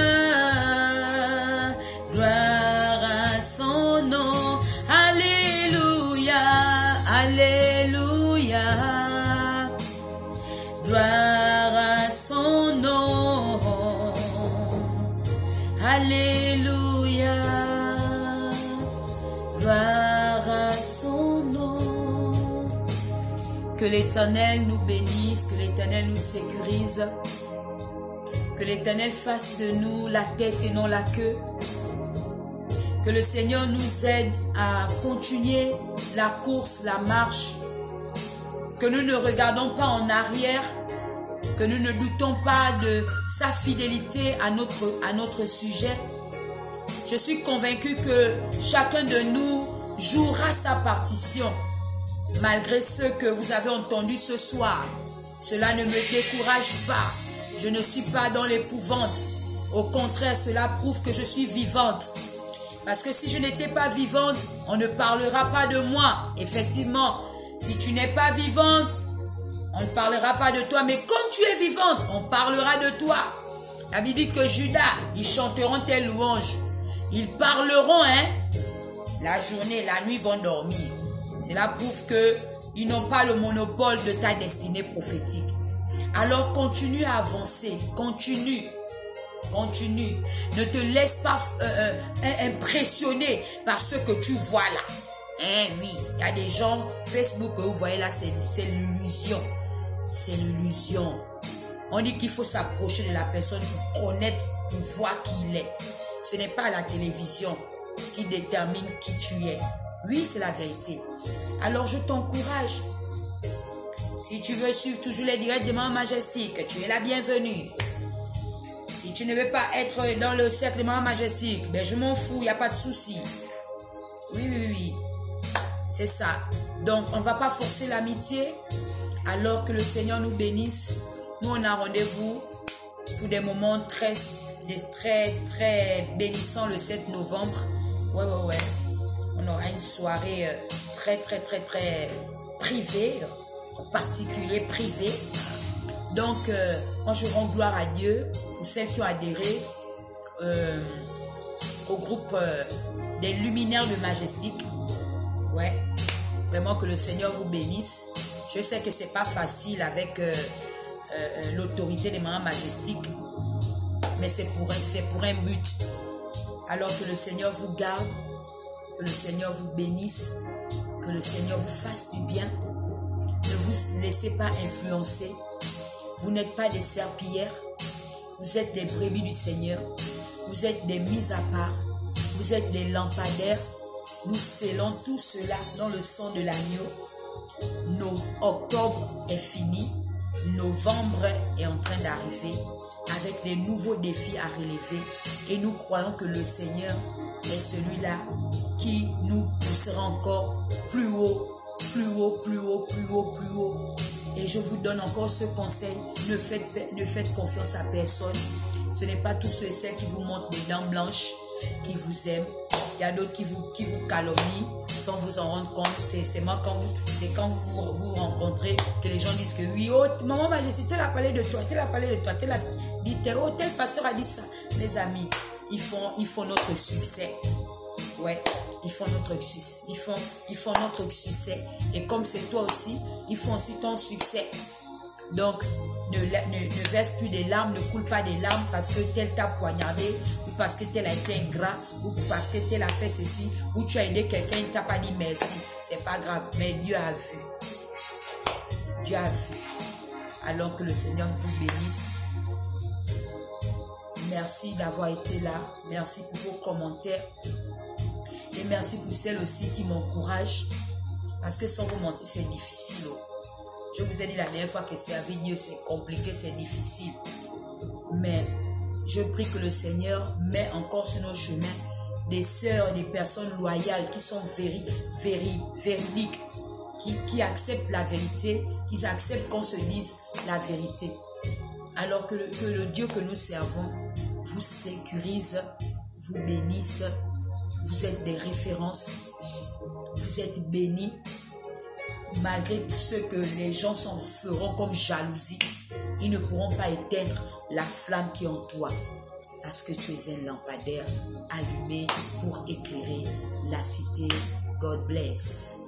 gloire à son nom. Alléluia, alléluia, gloire à son nom. Alléluia, gloire à son nom. Que l'Éternel nous bénisse, que l'Éternel nous sécurise, que l'Éternel fasse de nous la tête et non la queue. Que le Seigneur nous aide à continuer la course, la marche. Que nous ne regardons pas en arrière. Que nous ne doutons pas de sa fidélité à notre sujet. Je suis convaincu que chacun de nous jouera sa partition. Malgré ce que vous avez entendu ce soir, cela ne me décourage pas. Je ne suis pas dans l'épouvante. Au contraire, cela prouve que je suis vivante. Parce que si je n'étais pas vivante, on ne parlera pas de moi. Effectivement, si tu n'es pas vivante, on ne parlera pas de toi. Mais comme tu es vivante, on parlera de toi. La Bible dit que Judas, ils chanteront tes louanges. Ils parleront, hein. La journée, la nuit, vont dormir. Cela prouve qu'ils n'ont pas le monopole de ta destinée prophétique. Alors continue à avancer, continue. Ne te laisse pas impressionner par ce que tu vois là. Hein, oui, il y a des gens, Facebook que vous voyez là, c'est l'illusion. C'est l'illusion. On dit qu'il faut s'approcher de la personne pour connaître, pour voir qui il est. Ce n'est pas la télévision qui détermine qui tu es. Oui, c'est la vérité. Alors je t'encourage. Si tu veux suivre toujours les directs de Maman Majestic, tu es la bienvenue. Si tu ne veux pas être dans le cercle de Maman Majestic, ben je m'en fous, il n'y a pas de souci. Oui. C'est ça. Donc, on ne va pas forcer l'amitié. Alors que le Seigneur nous bénisse. Nous, on a rendez-vous pour des moments très bénissants le 7 novembre. Ouais. On aura une soirée très privée, en particulier privée. Donc, moi, je rends gloire à Dieu pour celles qui ont adhéré au groupe des luminaires de Majestic. Ouais, vraiment que le Seigneur vous bénisse. Je sais que c'est pas facile avec l'autorité des Mamans Majestic, mais c'est pour un but. Alors que le Seigneur vous garde, que le Seigneur vous bénisse, que le Seigneur vous fasse du bien. Ne vous laissez pas influencer. Vous n'êtes pas des serpillères, vous êtes des brebis du Seigneur, vous êtes des mises à part, vous êtes des lampadaires. Nous scellons tout cela dans le sang de l'agneau. Octobre est fini, novembre est en train d'arriver avec des nouveaux défis à relever et nous croyons que le Seigneur est celui-là qui nous poussera encore plus haut. Et je vous donne encore ce conseil, ne faites confiance à personne. Ce n'est pas tous ceux et celles qui vous montrent des dents blanches qui vous aiment. Il y a d'autres qui vous calomnient sans vous en rendre compte. C'est quand vous vous rencontrez que les gens disent que oui, oh, Maman Majestic, tel a parlé de toi, tel a dit, oh, tel pasteur a dit ça. Mes amis, ils font notre succès. Ouais, ils font notre succès. Ils font notre succès. Et comme c'est toi aussi, ils font aussi ton succès. Donc, ne verse plus des larmes, ne coule pas des larmes parce que tel t'a poignardé, ou parce que tel a été ingrat, ou parce que tel a fait ceci, ou tu as aidé quelqu'un, il ne t'a pas dit merci. C'est pas grave, mais Dieu a vu. Dieu a vu. Alors que le Seigneur vous bénisse. merci d'avoir été là. Merci pour vos commentaires. Et merci pour celles aussi qui m'encouragent. Parce que sans vous mentir, c'est difficile. Je vous ai dit la dernière fois que servir Dieu, c'est compliqué, c'est difficile. Mais je prie que le Seigneur met encore sur nos chemins des sœurs, des personnes loyales qui sont véridiques, qui acceptent la vérité, qui acceptent qu'on se dise la vérité. Alors que le Dieu que nous servons vous sécurise, vous bénisse, vous êtes des références, vous êtes bénis, malgré ce que les gens s'en feront comme jalousie, ils ne pourront pas éteindre la flamme qui est en toi, parce que tu es un lampadaire allumé pour éclairer la cité. God bless.